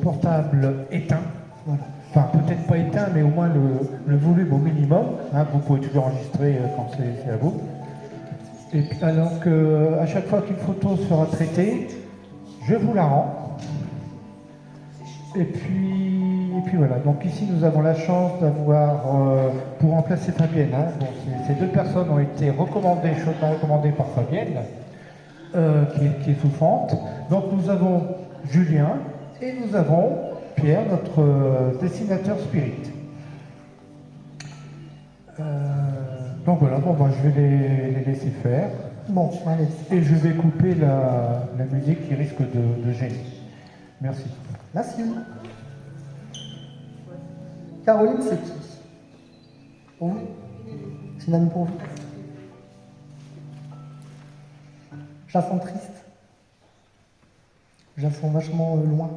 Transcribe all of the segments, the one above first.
portable éteint. Voilà. Enfin, peut-être pas éteint, mais au moins le volume au minimum. Hein, vous pouvez toujours enregistrer quand c'est à vous. Et puis, alors que, à chaque fois qu'une photo sera traitée, je vous la rends. Et puis voilà. Donc ici, nous avons la chance d'avoir, pour remplacer Fabienne, hein, bon, ces deux personnes ont été recommandées, chaudement recommandées par Fabienne, qui est souffrante. Donc nous avons Julien et nous avons Pierre, notre dessinateur spirit. Donc voilà, bon, bah, je vais les laisser faire. Bon, allez. Et je vais couper la musique qui risque de gêner. Merci. Merci. Caroline, c'est qui? Pour vous? C'est une amie pour vous? Je la sens triste. Je la sens vachement loin.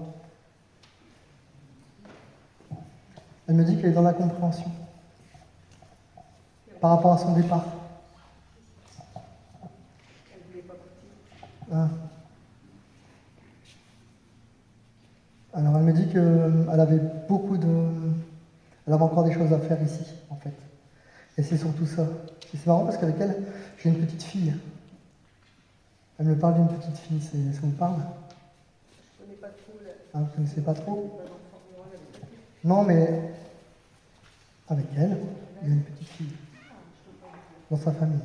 Elle me dit qu'elle est dans la compréhension par rapport à son départ. Ah. Alors elle me dit qu'elle avait elle avait encore des choses à faire ici, en fait. Et c'est surtout ça. Et c'est marrant parce qu'avec elle, j'ai une petite fille. Elle me parle d'une petite fille, ça vous parle? Je connais pas trop. Ah, vous ne connaissez pas trop? Non, mais avec elle, il y a une petite fille dans sa famille.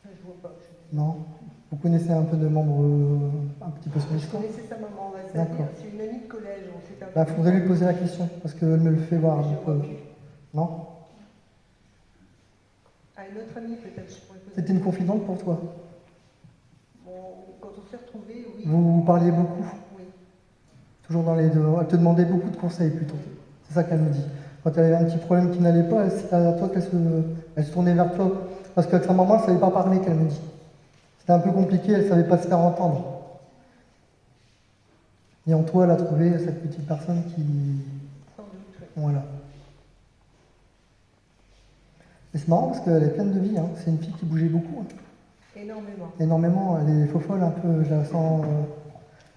Je vois pas. Non? Vous connaissez un peu de membres, un petit peu son Je histoire? connaissais sa maman, D'accord. c'est une amie de collège. On s'est un Bah, peu- faudrait lui poser la question, parce qu'elle me le fait voir. Je Donc, vois plus. non? Ah, une autre amie peut-être. Je pourrais poser- C'était une confidente pour toi? Bon, quand on s'est retrouvés, oui. Vous parliez beaucoup? Oui. Toujours dans les deux. Elle te demandait beaucoup de conseils plutôt. C'est ça qu'elle me dit. Quand elle avait un petit problème qui n'allait pas, c'est à toi elle se tournait vers toi. Parce qu'avec sa maman, elle ne savait pas parler, qu'elle me dit. C'était un peu compliqué, elle ne savait pas se faire entendre. Et en toi, elle a trouvé cette petite personne qui... Sans doute, oui. Voilà. Et c'est marrant parce qu'elle est pleine de vie. Hein. C'est une fille qui bougeait beaucoup. Hein. Énormément. Énormément. Elle est fofolle un peu. Je la sens...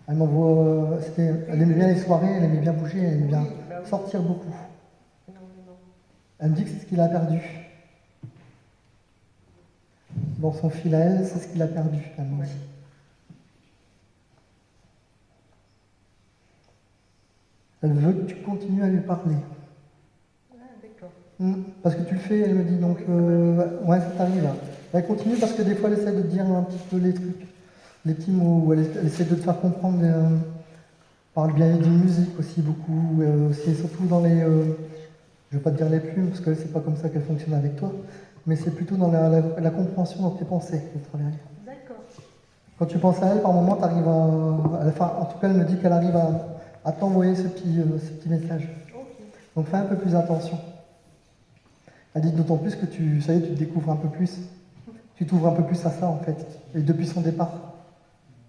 elle m'envoie... elle aimait bien les soirées, elle aimait bien bouger, elle aimait bien Oui, bah oui. sortir beaucoup. Énormément. Elle me dit que c'est ce qu'il a perdu. Dans son fil à elle, c'est ce qu'il a perdu, elle me dit. Elle veut que tu continues à lui parler. Ah, d'accord. Parce que tu le fais, elle me dit, donc ouais, ça t'arrive. Là. Elle continue parce que des fois, elle essaie de te dire un petit peu les trucs, les petits mots, ou elle essaie de te faire comprendre par le biais d'une musique aussi, beaucoup, aussi, surtout dans les... je ne vais pas te dire les plumes, parce que c'est pas comme ça qu'elle fonctionne avec toi, mais c'est plutôt dans la compréhension dans tes pensées qu'elle travaille. D'accord. Quand tu penses à elle, par moment, tu arrives à... Enfin, en tout cas, elle me dit qu'elle arrive à t'envoyer ce petit message. Ok. Donc fais un peu plus attention. Elle dit d'autant plus que ça y est, tu te découvres un peu plus. Tu t'ouvres un peu plus à ça, en fait. Et depuis son départ,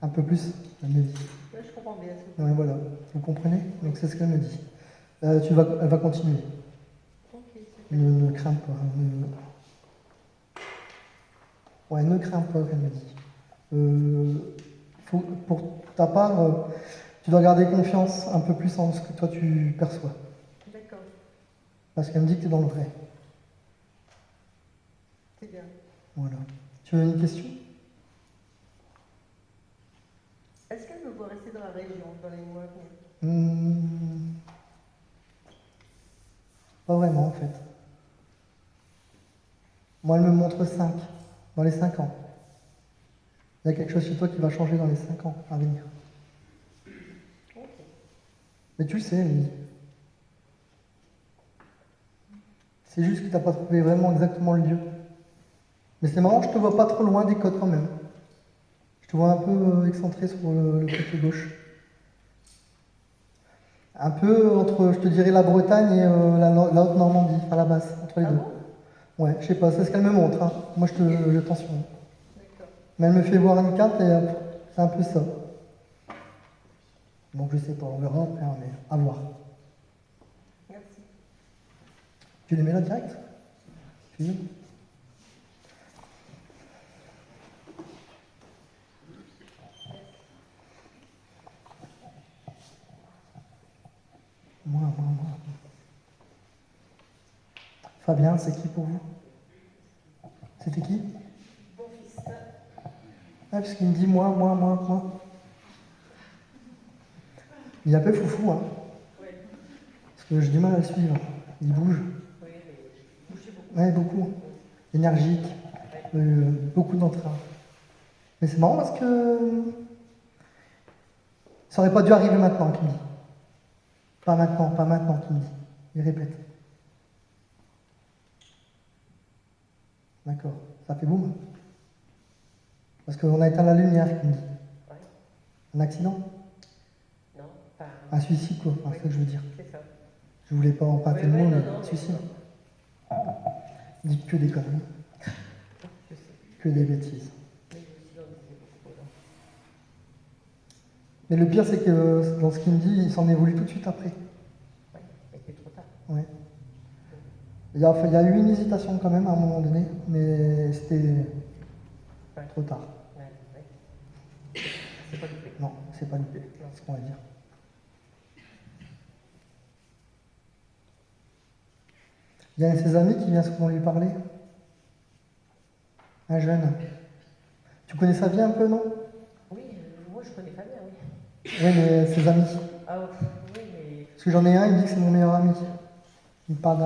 un peu plus, elle me dit. Là, je comprends bien ce que Ouais, voilà, vous comprenez? Donc c'est ce qu'elle me dit. Elle va continuer. Ok, super. Ne crains pas. Ouais, ne crains pas, elle me dit. Pour ta part, tu dois garder confiance un peu plus en ce que toi tu perçois. D'accord. Parce qu'elle me dit que tu es dans le vrai. C'est bien. Voilà. Tu veux une question? Est-ce qu'elle me voit rester dans la région dans les mois à venir? Pas vraiment, en fait. Moi, elle me montre 5, dans les 5 ans. Il y a quelque chose chez toi qui va changer dans les 5 ans à venir. Ok. Mais tu le sais, elle me dit. C'est juste que tu n'as pas trouvé vraiment exactement le lieu. Mais c'est marrant, je te vois pas trop loin des côtes quand même. Je te vois un peu excentré sur le côté gauche. Un peu entre, je te dirais, la Bretagne et la Haute-Normandie, enfin la basse, entre les Ah deux. bon? Ouais, je sais pas, c'est ce qu'elle me montre. Hein. Moi, attention. D'accord. Mais elle me fait voir une carte et c'est un peu ça. Donc je sais pas, on verra après, hein, mais à voir. Merci. Tu les mets là direct? Tu veux? Moi. Fabien, c'est qui pour vous? C'était qui? Mon fils. Ah, parce qu'il me dit moi. Il est un peu foufou, hein. Oui, Parce que j'ai du mal à le suivre. Il bouge. oui, mais bougez beaucoup. Ouais, beaucoup. Énergique. Beaucoup d'entrain. Mais c'est marrant parce que ça aurait pas dû arriver maintenant, qu'il me dit. Pas maintenant, qu'il me dit. Il répète. D'accord. Ça fait boum. Parce qu'on a éteint la lumière, qu'il me dit. Ouais. Un accident? Non, pas. Un suicide, quoi. Enfin, c'est ça que je veux dire. C'est ça. Je voulais pas emprunter Oui, le oui, mot, non, mais non, suicide. mais- Il dit que des conneries, Je sais. que des bêtises. Mais lui aussi, on disait beaucoup. Là. Mais le pire, c'est que dans ce qu'il me dit, il s'en est voulu tout de suite après. Ouais, mais c'est trop tard. Ouais. Il y a eu une hésitation quand même à un moment donné, mais c'était Ouais. trop tard. Ouais. C'est pas loupé. Non, c'est pas loupé, c'est ce qu'on va dire. Il y a un de ses amis qui vient souvent lui parler. Un jeune. Tu connais sa vie un peu, non? Oui, moi je connais Fabien, oui. Oui, mais ses amis. Ah oui, mais. Parce que j'en ai un, il me dit que c'est mon meilleur ami. Il me parle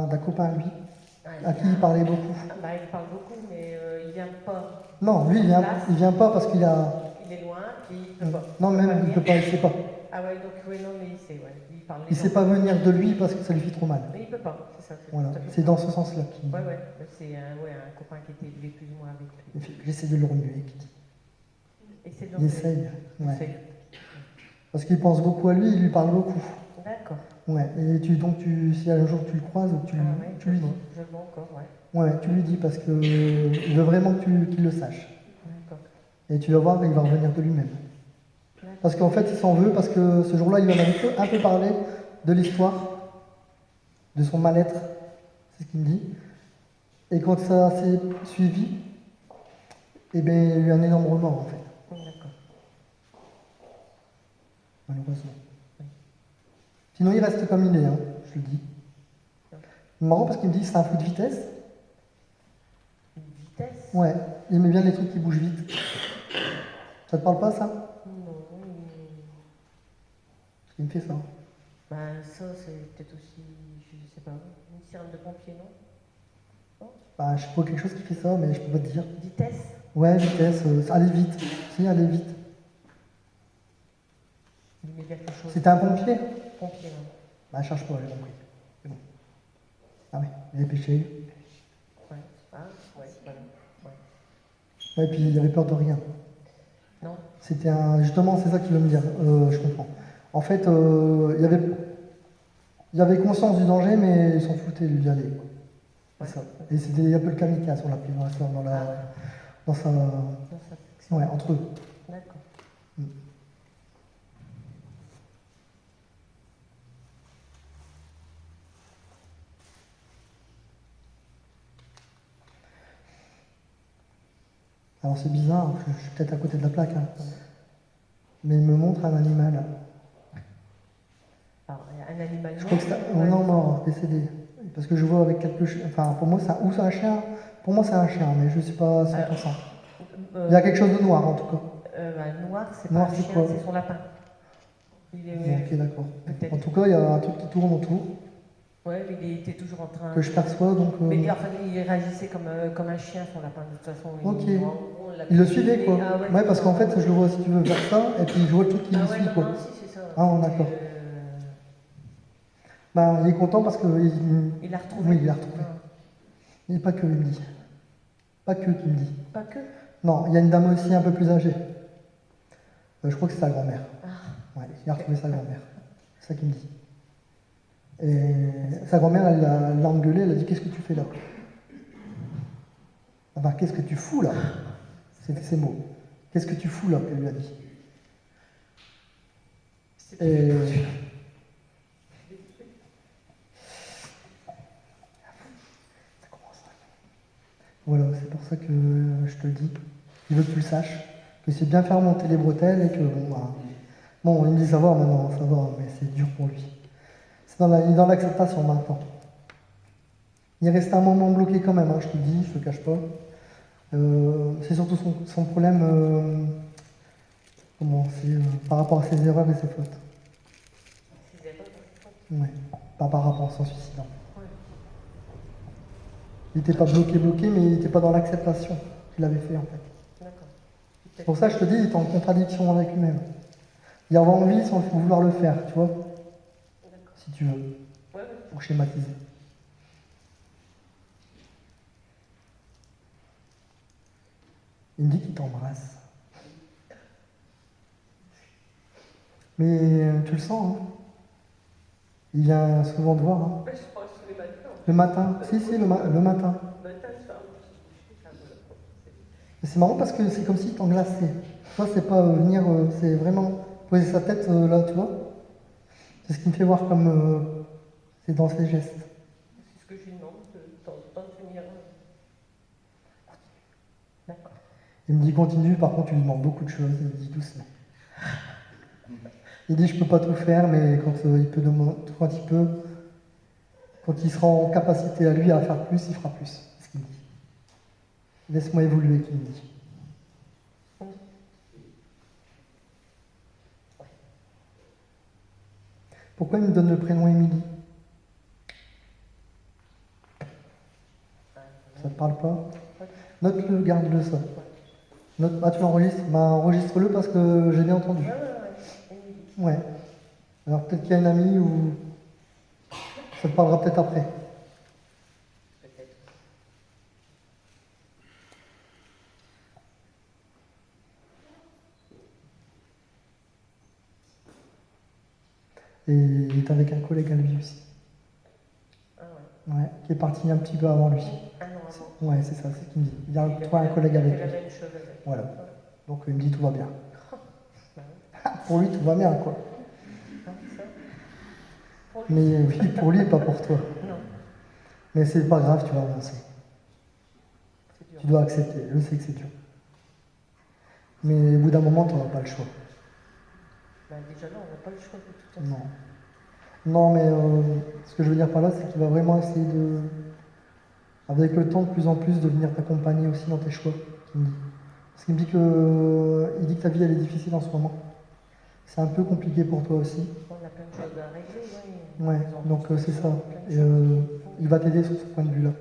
d'un copain à lui, à qui il parlait beaucoup. Ah, bah, il parle beaucoup, mais il vient pas. Non, lui, il vient pas parce qu'il a... Il est loin, puis il peut pas. Non, même, il venir. peut pas, il sait pas. Ah ouais, donc oui, non, mais il sait, ouais. Il parle les Il sait gens. pas venir de lui parce que ça lui fait trop mal. Mais il peut pas, c'est ça. Voilà, tout à fait c'est ça. dans ce sens-là qu'il Ouais, ouais. C'est un copain qui était élevé plus ou moins avec lui. il fait. J'essaie de le remuer. Et c'est Il essaye. Ouais. C'est- Parce qu'il pense beaucoup à lui, il lui parle beaucoup. D'accord. Ouais. Et si un jour tu le croises ou tu, Ah ouais, tu lui dis. je le vois encore, ouais. Ouais, tu lui dis parce que il veut vraiment qu'il le sache. D'accord. Et tu vas voir, il va revenir de lui-même. D'accord. Parce qu'en fait, il s'en veut, parce que ce jour-là, il en avait un peu parlé de l'histoire, de son mal-être, c'est ce qu'il me dit. Et quand ça s'est suivi, eh bien, il y a eu un énorme remords, en fait, D'accord. malheureusement. Sinon, il reste comme il est, hein, je le dis. C'est marrant parce qu'il me dit que c'est un fou de vitesse. Une vitesse? Ouais, il aimait bien les trucs qui bougent vite. Ça te parle pas, ça? Non. Il me fait ça. Ben, ça, c'est peut-être aussi, je sais pas, une sirène de pompier, non? Bah, je sais pas quelque chose qui fait ça, mais je peux pas te dire. Vitesse? Ouais, vitesse, aller vite. Si, aller vite. Il met quelque chose. C'était un pompier? Pompier, non? Bah, cherche pas, j'ai compris. C'est bon. Ah ouais, dépêché. Ouais. Ah, ouais, voilà. Ouais. Ouais, puis il avait peur de rien. Non? C'était justement, c'est ça qu'il veut me dire. Je comprends. En fait, il avait conscience du danger, mais il s'en foutait d'y aller. Quoi. Ouais. C'est ça. Et c'était un peu le kamikaze, on l'appelait dans sa. Dans sa section. Ouais, entre eux. D'accord. Alors c'est bizarre, je suis peut-être à côté de la plaque, hein. Mais il me montre un animal. Alors, il y a un animal Je crois que c'est non mort, décédé. Parce que je vois avec quelque chose. Enfin, pour moi, c'est un chien. Pour moi, c'est un chien, mais je ne sais pas 100%. Il y a quelque chose de noir en tout cas. Noir, c'est Noir, pas un c'est chien, quoi? c'est son lapin. Il est, Ok, d'accord. peut-être. En tout cas, il y a un truc qui tourne autour, Ouais, mais il était toujours en train. que je perçois, donc. Mais enfin, il réagissait comme un chien, son lapin, de toute façon. Ok. On l'a Il le vu. suivait quoi. Ah, ouais, Ouais, parce qu'en fait, je le vois si tu veux faire ça, et puis je vois le truc qui ah le ouais, suit non, quoi. non, si, c'est ça. Ah, bon, d'accord. Ben, il est content parce que. Il l'a retrouvé. Oui, il l'a retrouvé. Ah. Il n'est pas que, il me dit. Pas que, qu'il me dit. Pas que. Non, il y a une dame aussi un peu plus âgée. Je crois que c'est sa grand-mère. Ah. Ouais, il a retrouvé sa grand-mère. C'est ça qu'il me dit. Et sa grand-mère, elle l'a engueulé, elle a dit: qu'est-ce que tu fais là? Enfin, qu'est-ce que tu fous là? C'était ses mots. Qu'est-ce que tu fous là, qu'elle lui a dit. Et... Ça commence. Voilà, c'est pour ça que je te le dis. Il veut que tu le saches. Que c'est bien faire monter les bretelles et que bon, il me dit ça va maintenant, ça va, mais c'est dur pour lui. Il est dans l'acceptation maintenant. Il est resté un moment bloqué quand même, hein, je te le dis, je te le cache pas. C'est surtout son problème par rapport à ses erreurs et ses fautes. Ses erreurs, Ouais. Pas par rapport à son suicidant. ouais. Il n'était pas bloqué, mais il n'était pas dans l'acceptation qu'il avait fait en fait. D'accord. C'est pour ça que je te dis, il est en contradiction avec lui-même. Il avait envie sans vouloir le faire, tu vois, D'accord. si tu veux, Ouais, ouais. pour schématiser. Il me dit qu'il t'embrasse. Mais tu le sens, hein. Il vient souvent te voir, hein. Je pense tous les matins. Le matin. Si, le matin. Le matin, je fais un petit ça Et c'est marrant parce que c'est comme s'il t'englaçait. Toi, c'est pas venir, c'est vraiment poser sa tête là, tu vois. C'est ce qui me fait voir comme c'est dans ses gestes. C'est ce que je lui demande, de temps en temps de venir. D'accord. Il me dit continue, par contre, tu lui demandes beaucoup de choses, il me dit doucement. Il dit je peux pas tout faire, mais quand quand il sera en capacité à lui à faire plus, il fera plus. C'est ce qu'il me dit. Laisse-moi évoluer, qu'il me dit. Pourquoi il me donne le prénom Émilie? Ça te parle pas? Note-le, garde-le ça. Tu l'enregistres? Enregistre-le parce que j'ai bien entendu. Ouais. Alors peut-être qu'il y a une amie ou ça te parlera peut-être après. Peut-être. Et il est avec un collègue à lui aussi. Ah ouais. Ouais, qui est parti un petit peu avant lui. Un an avant. Ouais, c'est ça, c'est ce qu'il me dit. Il y a un collègue avec Il a lui. fait la même chose avec. Voilà. Donc il me dit tout va bien. Bah oui. Pour lui, tout va bien, quoi. Non, ça. Pour lui. Mais oui, pour lui, pas pour toi. Non, Mais c'est pas grave, tu vas avancer. c'est dur. Tu dois accepter. Je sais que c'est dur. Mais au bout d'un moment, tu n'auras pas le choix. Bah, déjà là, on n'a pas le choix de toute façon. Non. Non, mais ce que je veux dire par là, c'est qu'il va vraiment essayer de, avec le temps, de plus en plus, de venir t'accompagner aussi dans tes choix, qu'il me dit. Parce qu'il me dit il dit que ta vie, elle est difficile en ce moment. C'est un peu compliqué pour toi aussi. On a plein de choses à régler, ouais. Ouais, Des donc enfants, c'est ça. plein de Et, choses. il va t'aider sur ce point de vue-là.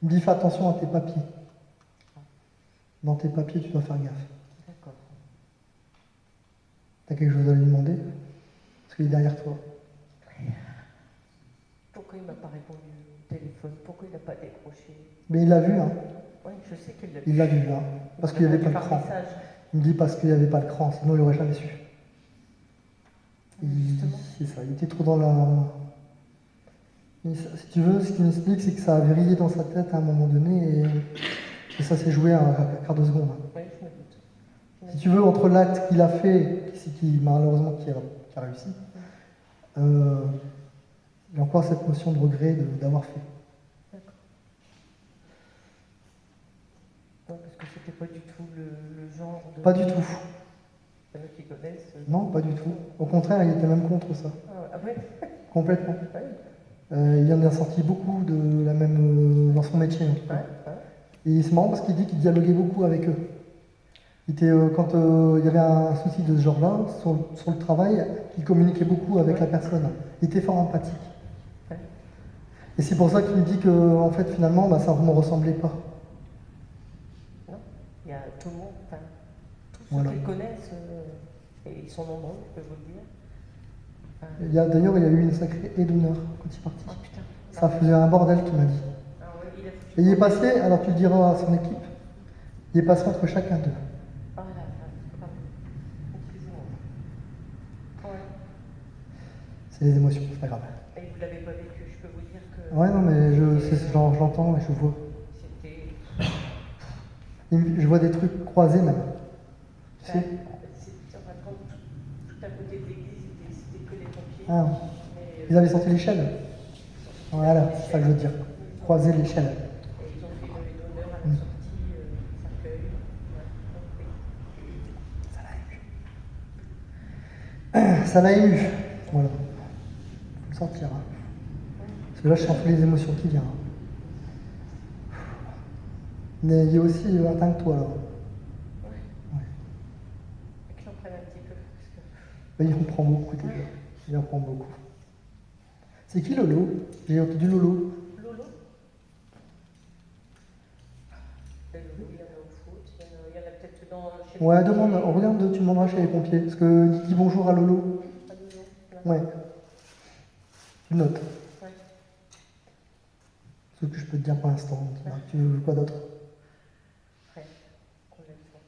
Il me dit fais attention à tes papiers. Dans tes papiers, tu dois faire gaffe. D'accord. T'as quelque chose à lui demander? Parce qu'il est derrière toi. Pourquoi il ne m'a pas répondu au téléphone? Pourquoi il n'a pas décroché? Mais il l'a vu, hein. Oui, je sais qu'il l'a vu. Il l'a vu, là. Parce qu'il n'y avait pas le par cran. message. Il me dit parce qu'il n'y avait pas le cran, sinon il n'aurait jamais su. Justement. C'est ça, il était trop dans la... Mais si tu veux, ce qu'il m'explique, c'est que ça a vrillé dans sa tête à un moment donné et ça s'est joué à un quart de seconde. Oui, je me doute. Si tu veux, entre l'acte qu'il a fait, malheureusement qui a réussi, il y a encore cette notion de regret d'avoir fait. D'accord. Non, parce que c'était pas du tout le genre de... Pas du tout. Il y en a qui connaissent. Non, pas du tout. Au contraire, il était même contre ça. Ah ouais. Complètement. Ouais. Il en a sorti beaucoup de la même dans son métier. En tout cas. Ouais. Et c'est marrant parce qu'il dit qu'il dialoguait beaucoup avec eux. Quand il y avait un souci de ce genre-là, sur le travail, il communiquait beaucoup avec la personne. Il était fort empathique. Ouais. Et c'est pour ça qu'il me dit que, en fait, finalement, ça ne me ressemblait pas. Non, il y a tout le monde, enfin, tous Voilà. ceux qui connaissent, et ils sont nombreux, je peux vous le dire. Enfin, D'ailleurs, il y a eu une sacrée aide d'honneur quand il est parti. oh putain. Ça faisait un bordel, qu'il m'a dit. Ah ouais, il a foutu. Et il est passé, alors tu le diras à son équipe, il est passé entre chacun d'eux. Ah là, pardon. Excusez-moi. Ouais. C'est les émotions, c'est pas grave. Et vous l'avez pas vécu, je peux vous dire que. Ouais, non, mais je l'entends et je vois. C'était. Je vois des trucs croisés même. Tu sais En fin de compte, tout à côté de l'église, c'était que les pompiers. Ah, Mais, ils avaient sorti l'échelle. Voilà, c'est ça que je veux dire. Croiser l'échelle. Et ils ont fait une levée d'honneur à la sortie, cercueil. Ouais. Ça l'a ému. Voilà. Faut le sortir. Hein. Parce que là, je sens toutes les émotions qui viennent. Hein. Mais il y a aussi atteint que toi, là. Ouais. Et que j'en prenne un petit peu. Parce que... Bah, il en prend beaucoup déjà. Il en prend beaucoup. C'est qui Lolo? J'ai entendu Lolo. Lolo. Lolo, il y en a au foot, il y en a peut-être dans... chez Ouais, les demande, pompiers. regarde, tu demanderas chez les pompiers. Parce que dis bonjour à Lolo. Ah, Lolo. Ouais. Tu notes. Ouais. Ce que je peux te dire pour l'instant. Tu veux quoi d'autre? Après, qu'on aime ça.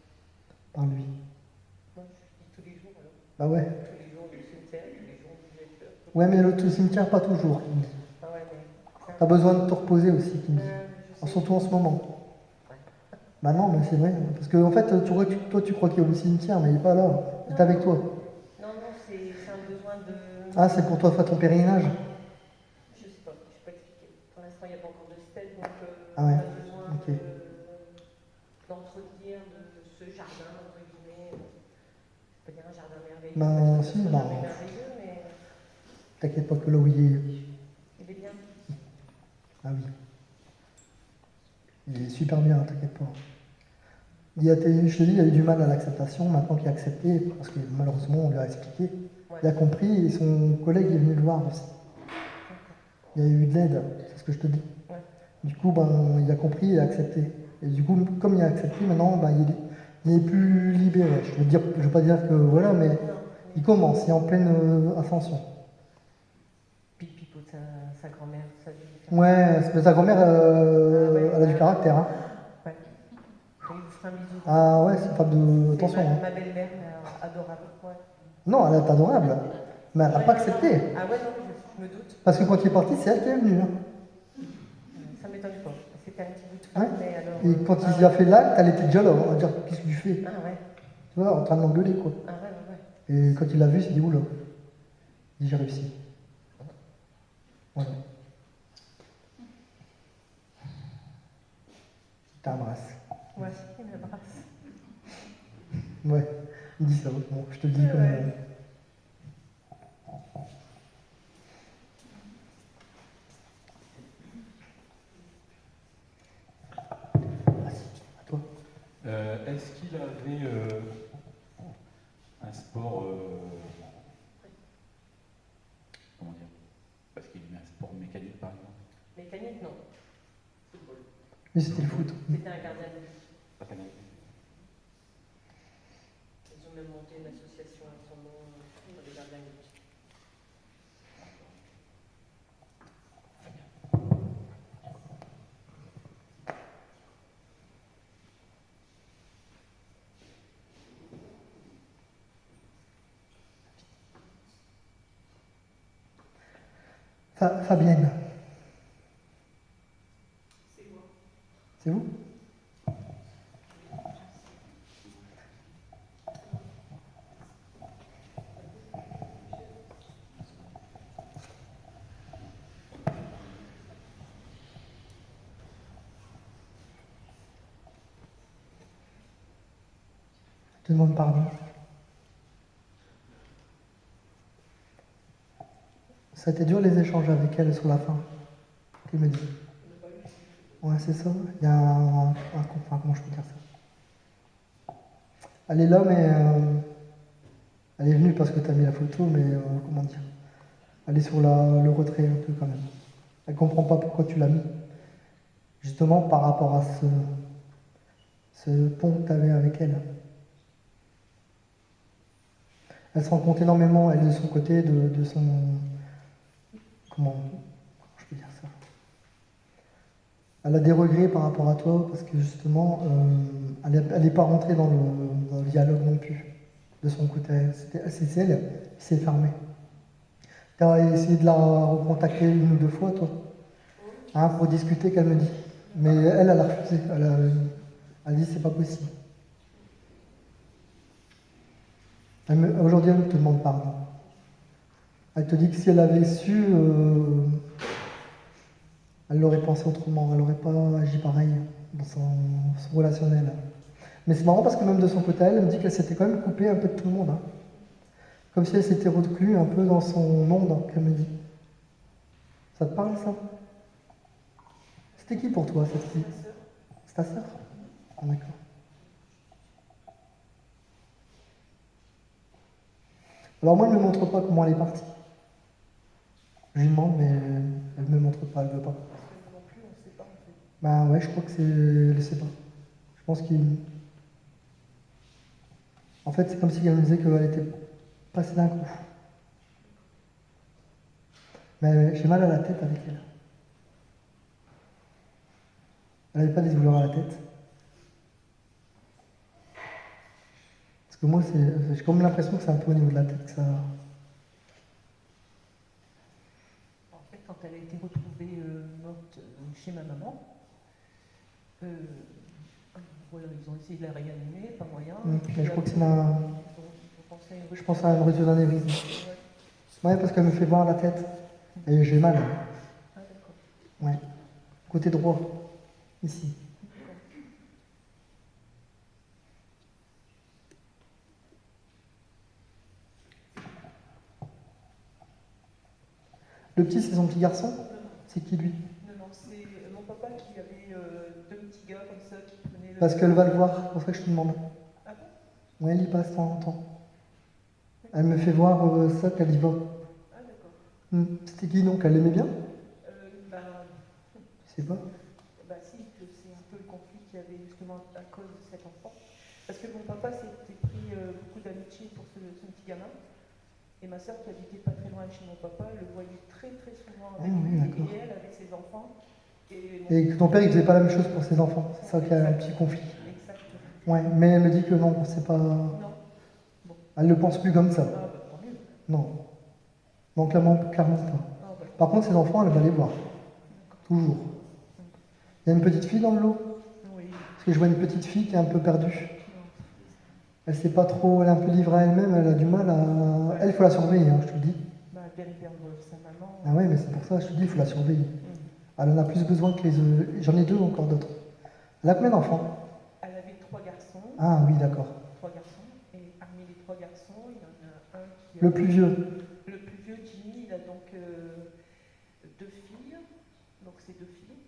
Par lui. Moi, je dis tous les jours, alors. Bah ouais. Tous les jours du cimetière, tous les jours du lecteur. Ouais, mais le cimetière, pas toujours. Ah ouais, mais... T'as besoin de te reposer aussi, Kim. je sais. Surtout en ce moment. Bah non, mais c'est vrai. Parce que en fait, toi, tu crois qu'il est au cimetière, mais il est pas là. Il est avec toi. Non, c'est un besoin de... Ah, c'est pour toi faire ton pèlerinage? Je sais pas, je peux pas expliquer. Pour l'instant, il n'y a pas encore de stèle, donc Ah ouais, on a besoin ok. d'entretien de ce jardin, entre guillemets. Je peux dire un jardin merveilleux. Ben, parce que si, ce ben, sera jamais merveilleux, mais T'inquiète pas que là où il est. il est bien. Ah oui. Il est super bien, t'inquiète pas. Je te dis, il a eu du mal à l'acceptation, maintenant qu'il a accepté, parce que malheureusement, on lui a expliqué. Ouais. Il a compris et son collègue est venu le voir aussi. Il y a eu de l'aide, c'est ce que je te dis. Ouais. Du coup, ben, il a compris et a accepté. Et du coup, comme il a accepté, maintenant, ben, il est plus libéré. Je veux pas dire que voilà, mais Non, il commence, il est en pleine ascension. puis il pipote sa grand-mère, sa vie. Ouais, parce que sa grand-mère, ouais. elle a du caractère. Hein. Ouais. Il vous fera un bisou. Ah ouais, c'est une femme de... C'est Attention. Hein. ma belle-mère, adorable. Ouais. Non, elle est adorable. Mais elle n'a pas accepté. Ah ouais, non, je me doute. Parce que quand il est parti, c'est elle qui est venue. Hein. Ça m'étonne pas. C'était un petit bout de Ouais. femme, mais alors... Et quand il a fait l'acte, elle était déjà là. On va dire, qu'est-ce que tu fais? Ah ouais. Tu vois, en train de l'engueuler, quoi. Ah ouais, ouais, ouais. Et quand il l'a vu, il s'est dit, oula. Il dit, j'ai réussi. Voilà. T'embrasse. Ouais, il m'embrasse. Ouais, il dit ça. Bon, je te le dis comme... Ouais. À toi. Est-ce qu'il avait un sport, comment dire, parce qu'il aimait un sport mécanique par exemple? Mécanique, non. Football. Mais c'était le foot. C'était un gardien de but. Pas tellement. Ils ont même monté une association à son nom pour les gardiens de but. Fabienne. C'est moi. C'est vous? Je te demande pardon. Ça a été dur les échanges avec elle sur la fin. Tu me dis. Ouais, c'est ça. Il y a enfin, comment je peux dire ça? Elle est là, mais elle est venue parce que tu as mis la photo, mais comment dire? Elle est sur le retrait un peu quand même. Elle comprend pas pourquoi tu l'as mis. Justement par rapport à ce pont que tu avais avec elle. Elle se rend compte énormément, elle, de son côté, de son... Comment je peux dire ça? Elle a des regrets par rapport à toi, parce que justement, elle n'est pas rentrée dans le dialogue non plus, de son côté. C'est elle qui s'est fermée. Tu as essayé de la recontacter une ou deux fois, toi, hein, pour discuter, qu'elle me dit. Mais elle a refusé. Elle a dit c'est pas possible. Aujourd'hui, elle te demande pardon. Elle te dit que si elle avait su, elle l'aurait pensé autrement, elle n'aurait pas agi pareil dans son relationnel. Mais c'est marrant parce que même de son côté, elle me dit qu'elle s'était quand même coupée un peu de tout le monde. Hein. Comme si elle s'était reclue un peu dans son monde, comme elle dit. Ça te parle, ça? C'était qui pour toi, cette fille? C'est ta sœur? Ah, d'accord. Alors moi, elle ne me montre pas comment elle est partie. Je lui demande, mais elle ne me montre pas, elle ne veut pas. Non plus, on ne sait pas en fait. Bah ouais, je crois que c'est... Elle ne sait pas. Je pense qu'il... En fait, c'est comme si elle me disait qu'elle était passée d'un coup. Mais j'ai mal à la tête avec elle. Elle n'avait pas des douleurs à la tête. Parce que moi, j'ai comme l'impression que c'est un peu au niveau de la tête que ça... En fait, quand elle a été retrouvée morte chez ma maman, voilà, ils ont essayé de la réanimer, pas moyen. Mais je crois que c'est Ils ma... ont pensé à une Je pense à une rupture d'anévrisme. Ouais. Ouais, parce qu'elle me fait voir la tête. Et j'ai mal. Ah d'accord. Ouais. Côté droit. Ici. Le petit, c'est son petit garçon? C'est qui lui? Non, c'est mon papa qui avait deux petits gars comme ça qui prenaient le... Parce qu'elle va le voir, c'est pour ça que je te demande. Ah bon? Ouais, elle y passe de temps en temps. Elle me fait voir ça qu'elle y va. Ah d'accord. C'était qui donc? Elle l'aimait bien? Bah, Je sais pas. bah si, que c'est un peu le conflit qu'il y avait justement à cause de cet enfant. Parce que mon papa s'était pris beaucoup d'amitié pour ce petit gamin. Et ma soeur qui habitait pas très loin de chez mon papa, le voyait très très souvent avec oui, lui d'accord. et elle avec ses enfants. Et que ton père, il faisait pas la même chose pour ses enfants. C'est ça qu'il y a un petit conflit. Exactement. Ouais, mais elle me dit que non, c'est pas... Non. Bon. Elle ne pense plus comme ça. Ah bah tant mieux. Non. Non, clairement pas. Ah, bah, Par contre, ses enfants, elle va les voir. Toujours. Il y a une petite fille dans le lot? oui. Parce que je vois une petite fille qui est un peu perdue. Non. Elle sait pas trop, elle est un peu livrée à elle-même, elle a du mal à... Elle, il faut la surveiller, hein, je te le dis. Bah, elle vient de perdre sa maman. Ah ouais, mais c'est pour ça, je te dis, il faut la surveiller. Mm. Elle en a plus besoin que les autres. J'en ai deux encore d'autres. Elle a combien d'enfants? Elle avait 3 garçons. Ah oui, d'accord. 3 garçons. Et parmi les 3 garçons, il y en a un qui Le plus vieux. Le plus vieux, Jimmy, il a donc 2 filles. Donc c'est 2 filles.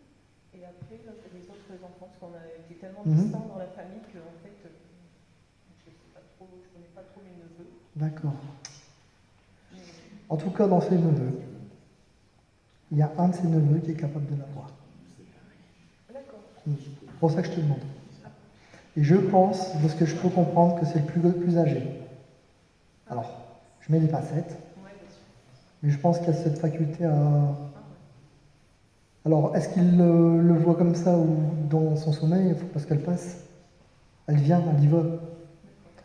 Et après, là, les autres enfants, parce qu'on a été tellement distants dans la famille que en fait, je sais pas trop, je connais pas trop mes neveux. D'accord. Mais En tout cas, dans ses neveux, il y a un de ses neveux qui est capable de la voir. d'accord. C'est pour ça que je te demande. Et je pense, de ce que je peux comprendre, que c'est le plus âgé. Alors, je mets des facettes, Ouais, bien sûr. mais je pense qu'il y a cette faculté à... Ah, ouais. Alors, est-ce qu'il le voit comme ça ou dans son sommeil? Il faut parce qu'elle passe. Elle vient, elle y va.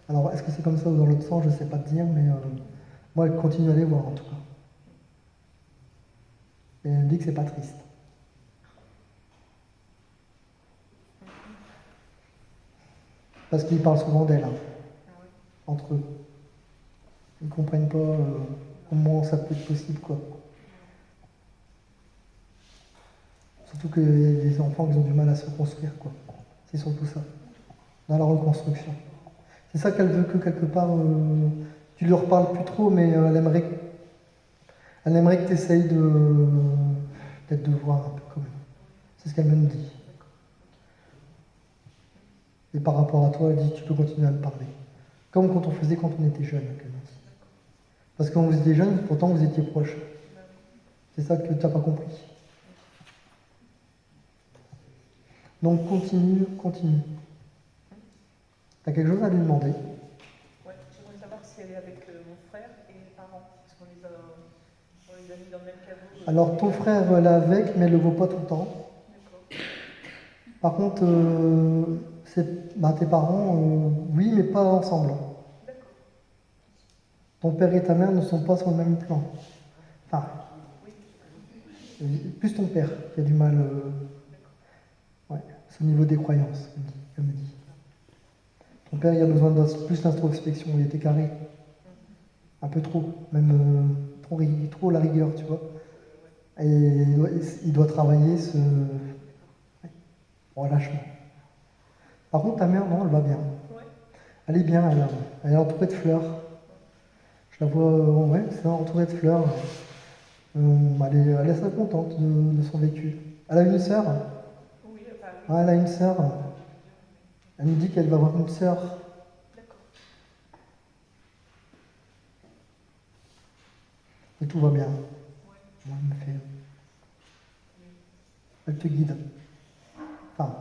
Alors, est-ce que c'est comme ça ou dans l'autre sens? Je ne sais pas te dire, mais moi, elle continue à les voir en tout cas. Et elle me dit que c'est pas triste. Parce qu'ils parlent souvent d'elle, hein, Ah, ouais. entre eux. Ils ne comprennent pas comment ça peut être possible, quoi. Surtout qu'il y a des enfants qui ont du mal à se reconstruire, quoi. C'est surtout ça, dans la reconstruction. C'est ça qu'elle veut que quelque part, tu leur parles plus trop, mais elle aimerait que tu essayes peut-être de voir un peu quand même. C'est ce qu'elle me dit. Et par rapport à toi, elle dit tu peux continuer à me parler. Comme quand on faisait quand on était jeune, qu'elle m'a dit. Parce que quand vous étiez jeune, pourtant vous étiez proches. C'est ça que tu n'as pas compris. Donc continue. T'as quelque chose à lui demander? Ouais, j'aimerais savoir si elle est avec mon frère et mes parents, parce qu'on les a mis dans le même caveau. Alors ton frère elle est avec, mais elle ne le voit pas tout le temps. D'accord. Par contre, tes parents, oui, mais pas ensemble. D'accord. Ton père et ta mère ne sont pas sur le même plan. Enfin, plus ton père qui a du mal. Ouais, c'est au niveau des croyances, elle me dit. Ton père, il a besoin de plus d'introspection, il était carré. Un peu trop, même trop la rigueur, tu vois. Et il doit travailler ce relâchement. Par contre, ta mère, non, elle va bien. Ouais. Elle est bien, elle est entourée de fleurs. Je la vois ouais, c'est ça, entourée de fleurs. Elle est assez contente de son vécu. Elle a une sœur. Oui, enfin, oui. Ouais, elle a une sœur. Elle me dit qu'elle va avoir une sœur. D'accord. Et tout va bien. Ouais, elle te guide. Enfin,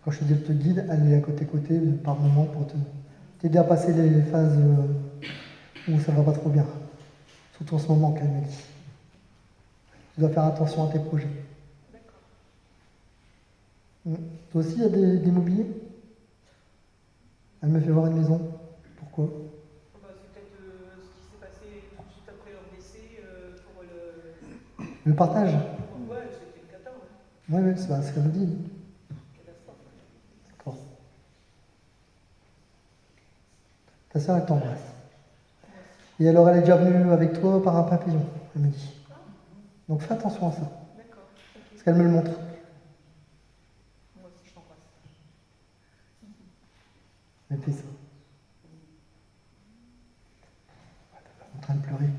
quand je te dis elle te guide, elle est à côté par moment pour t'aider à passer les phases où ça va pas trop bien. Surtout en ce moment qu'elle me dit. Tu dois faire attention à tes projets. D'accord. Toi aussi, il y a des mobiliers? Elle me fait voir une maison. Pourquoi? Bah, c'est peut-être ce qui s'est passé tout de suite après leur décès pour le. Le partage? Ouais, c'était une cata. Ouais. Oui, c'est ce qu'elle me dit. Catastrophe. D'accord. Ta sœur, elle t'embrasse. Et alors, elle est déjà venue avec toi par un papillon, elle me dit. Donc fais attention à ça. D'accord. Ok. Parce qu'elle me le montre. Moi aussi, je t'embrasse. Elle fait ça. En train de pleurer.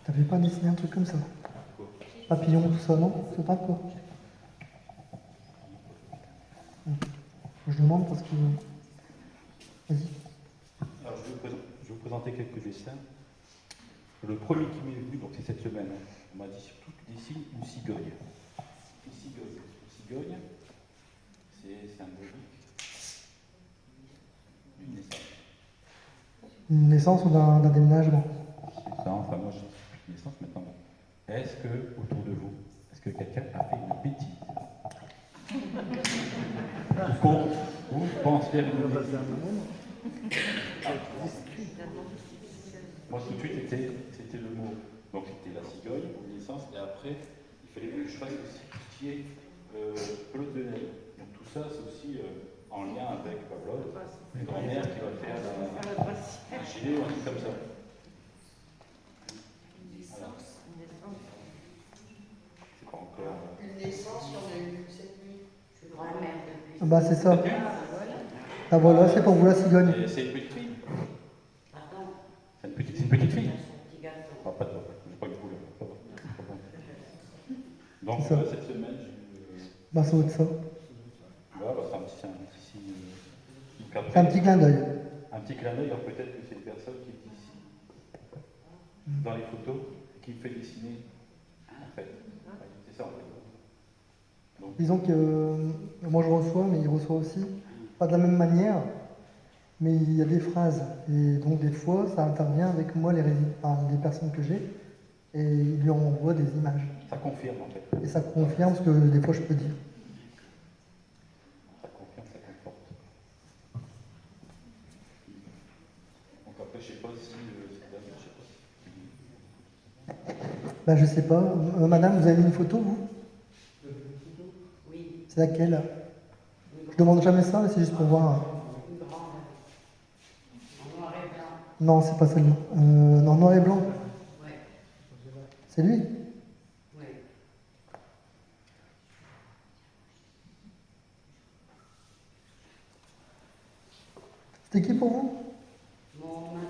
T'avais pas dessiné un truc comme ça? Papillon, tout ça, non? C'est pas quoi? Je demande parce que. Vas-y. Alors, je vais vous présenter quelques dessins. Le premier qui m'est venu, donc c'est cette semaine, on m'a dit surtout que dessine une cigogne. Une cigogne. Une cigogne, c'est symbolique d'une naissance. Une naissance ou d'un déménagement? C'est ça, enfin moi j'ai une naissance maintenant. Est-ce que, autour de vous, est-ce que quelqu'un a fait une bêtise? Ou pense faire une bêtise? Moi tout de suite c'était le mot. Donc c'était la cigogne, une naissance, et après il fallait que je fasse aussi tout ce qui est pelote de neige. Donc tout ça c'est aussi en lien avec Pavlov, une grand-mère qui va faire un gilet ou un truc comme ça. Voilà. C'est pas encore. Une naissance, on a eu cette nuit. Je suis grand-mère depuis. Ah bah c'est ça. Voilà. Ah voilà, c'est pour vous la cigogne. Et c'est une petite fille. Pardon. C'est une petite fille. Son petit gâteau. Ah, pas de pas une couleur. Donc C'est ça. cette semaine, j'ai eu. Bah ça doit être ça. Voilà, bah, c'est C'est un petit clin d'œil. Un petit clin d'œil, alors peut-être que c'est une personne qui est ici, dans les photos, qui me fait dessiner, en fait. C'est ça, en fait. Donc, Disons que moi je reçois, mais il reçoit aussi. Pas de la même manière, mais il y a des phrases. Et donc des fois, ça intervient avec moi, les personnes que j'ai, et il lui envoie des images. ça confirme, en fait. Et ça confirme ce que des fois je peux dire. Ça confirme, ça conforte. Donc après, je ne sais pas si cette dame, je sais pas. Ben je sais pas. Madame, vous avez mis une photo, vous? Oui, C'est laquelle? Je demande jamais ça, mais c'est juste pour voir. une grande. En noir et blanc. Non, c'est pas celle-là. Non, noir et blanc. Oui, C'est lui? oui. C'était qui pour vous? Mon mari.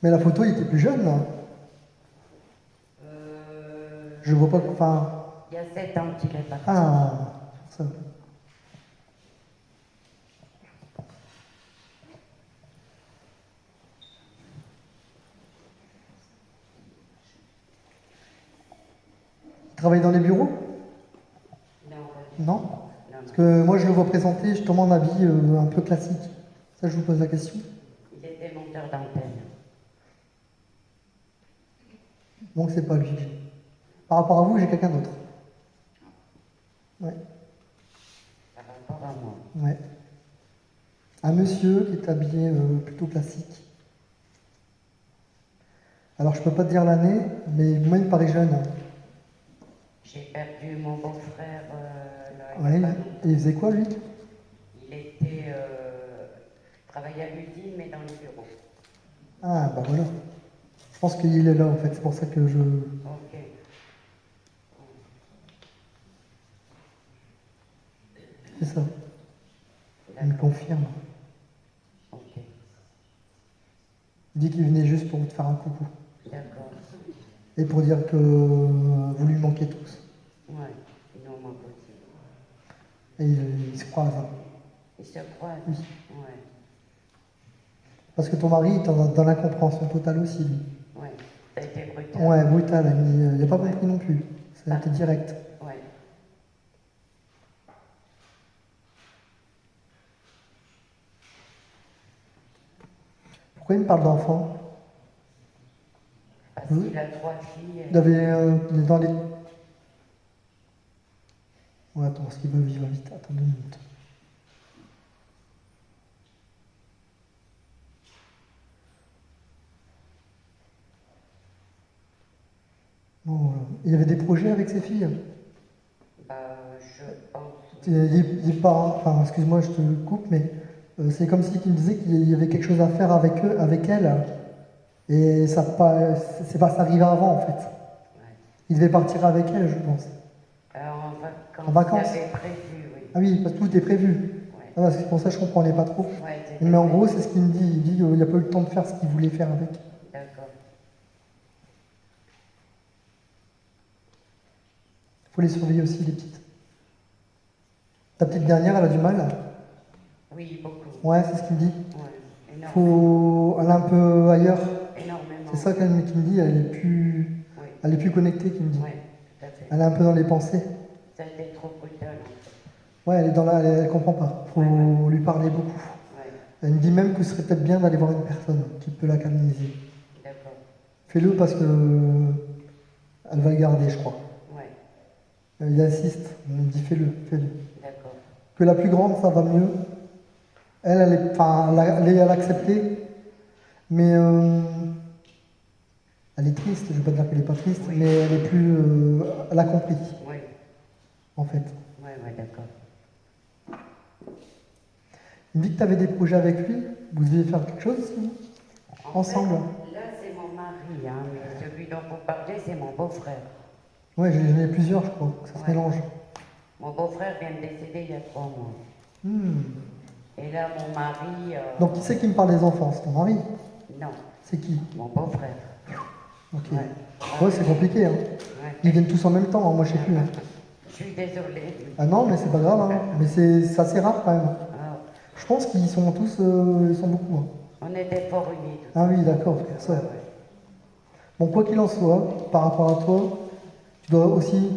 Mais la photo, il était plus jeune, là. Je vois pas. Enfin. Il y a 7 ans qu'il est parti. Ah, ça. Il travaille dans les bureaux? Non, Non? non, Parce que moi, je le vois présenter justement en habit un peu classique. Ça, je vous pose la question. il était monteur d'antenne. Donc, c'est pas lui. Par rapport à vous, j'ai quelqu'un d'autre. Ouais, Par rapport à moi. ouais. Un monsieur qui est habillé plutôt classique. Alors, je peux pas te dire l'année, mais moi, il me paraît jeune. J'ai perdu mon beau-frère là, il y a Ouais, pas et longtemps. il faisait quoi, lui? Il était travaillait à l'usine, mais dans les bureaux. Ah, bah voilà. Je pense qu'il est là, en fait. C'est pour ça que je... Ok. C'est ça. Il me D'accord. confirme. Ok. Il dit qu'il venait juste pour te faire un coucou. D'accord. Et pour dire que vous lui manquez tous. Ouais. Il nous manque aussi. Et il se croise. Hein. Ils se croisent. Oui. Ouais. Parce que ton mari est dans l'incompréhension totale aussi, lui. Ouais. Ça a été brutal. Ouais, brutal. Il n'a pas compris non plus. Ça a été direct. Ouais. Pourquoi il me parle d'enfant? Parce Oui. qu'il a 3 filles. Il avait dans les... Ouais, attends, parce qu'il veut vivre vite. Attends 2 minutes. Bon, voilà. Il y avait des projets avec ses filles. Bah, je pense. Il part, enfin, excuse-moi, je te coupe, mais c'est comme si il me disait qu'il y avait quelque chose à faire avec eux, avec elle, et ça pas, c'est pas ça arrivait avant en fait. Ouais. Il devait partir avec elle, je pense. En vacances. En vacances. Il avait prévu, oui. Ah oui, parce que tout est prévu. Ouais. Ah, c'est pour ça que je comprenais pas trop. Ouais, c'était Mais en prévu. gros, c'est ce qu'il me dit. Il dit qu'il n'a pas eu le temps de faire ce qu'il voulait faire avec. D'accord. Il faut les surveiller aussi, les petites. Ta petite dernière, elle a du mal. Oui, beaucoup. Ouais, c'est ce qu'il me dit. Ouais. Énormément. Faut aller un peu ailleurs. Énormément. C'est ça qu'il me dit. Oui. Elle est plus connectée, qu'il me dit. Oui, tout à fait. Elle est un peu dans les pensées. Ça a été trop brutal, en fait. Ouais, elle est dans la, elle comprend pas. Faut lui parler beaucoup. Ouais. Elle me dit même que ce serait peut-être bien d'aller voir une personne qui peut la canaliser. D'accord. Fais-le parce que elle va le garder, je crois. Ouais. Il insiste. Il me dit fais-le. D'accord. Que la plus grande, ça va mieux. Elle est, enfin, elle a accepté, mais elle est triste. Je ne veux pas dire qu'elle n'est pas triste, mais elle est plus, elle a compris, Oui. en fait. Ouais, d'accord. Il me dit que tu avais des projets avec lui. Vous deviez faire quelque chose sinon ensemble. Fait, là, c'est mon mari, hein, mais celui dont vous parlez, c'est mon beau-frère. Ouais, j'en ai plusieurs, je crois. Ça se Ouais. mélange. Mon beau-frère vient de décéder il y a 3 mois. Hmm. Et là, mon mari. Donc, qui c'est qui me parle des enfants? C'est ton mari? Non, C'est qui? mon beau-frère. Ok. Ouais. Ouais, c'est compliqué. Hein. Ouais. Ils viennent tous en même temps, hein, moi je sais plus. Hein. Je suis désolée. Ah non, mais c'est pas grave. Hein. Mais c'est assez rare quand même. Ah, Je pense qu'ils sont tous, ils sont beaucoup. Hein. on était fort unis. tous Ah oui, ensemble. d'accord, c'est pour ça. Ouais. Bon, quoi qu'il en soit, par rapport à toi, tu dois aussi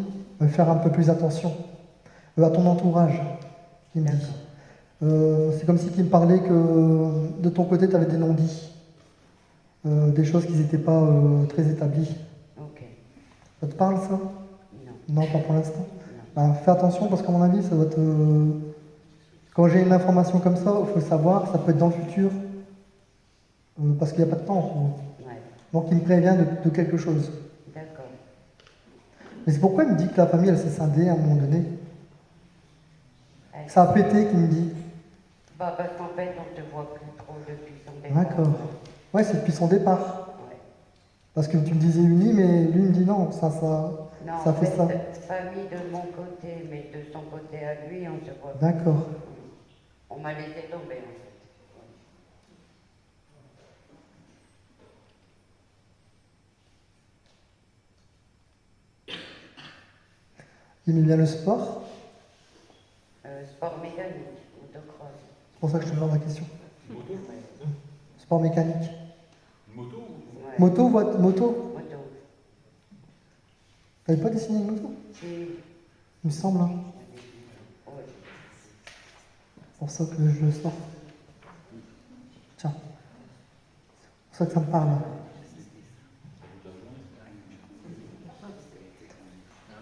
faire un peu plus attention à ton entourage, il me dit. C'est comme si tu me parlais que de ton côté, tu avais des non-dits, des choses qui n'étaient pas très établies. Ok. Ça te parle, ça? Non. Non, pas pour l'instant. Non. Fais attention parce qu'à mon avis, ça doit te... Quand j'ai une information comme ça, il faut savoir, ça peut être dans le futur, parce qu'il n'y a pas de temps. Ouais. Donc il me prévient de quelque chose. D'accord. Mais c'est pourquoi il me dit que la famille, elle s'est scindée à un moment donné. Ouais. Ça a pété, qu'il me dit. Bah, parce qu'en fait, on ne te voit plus trop depuis son départ. D'accord. Ouais, c'est depuis son départ. Ouais. Parce que tu me disais unis, mais lui me dit non, ça Non, ça en fait ça. famille de mon côté, mais de son côté à lui, on se voit plus. D'accord. On m'a laissé tomber, en fait. Il aimait bien le sport, Sport mécanique, motocross. c'est pour ça que je te demande la question. Moto Sport mécanique. Une moto Ouais. Moto. Moto. T'avais pas dessiné une moto? Si. Il me semble, hein. Ouais. C'est pour ça que je le sors. Tiens. C'est pour ça que ça me parle.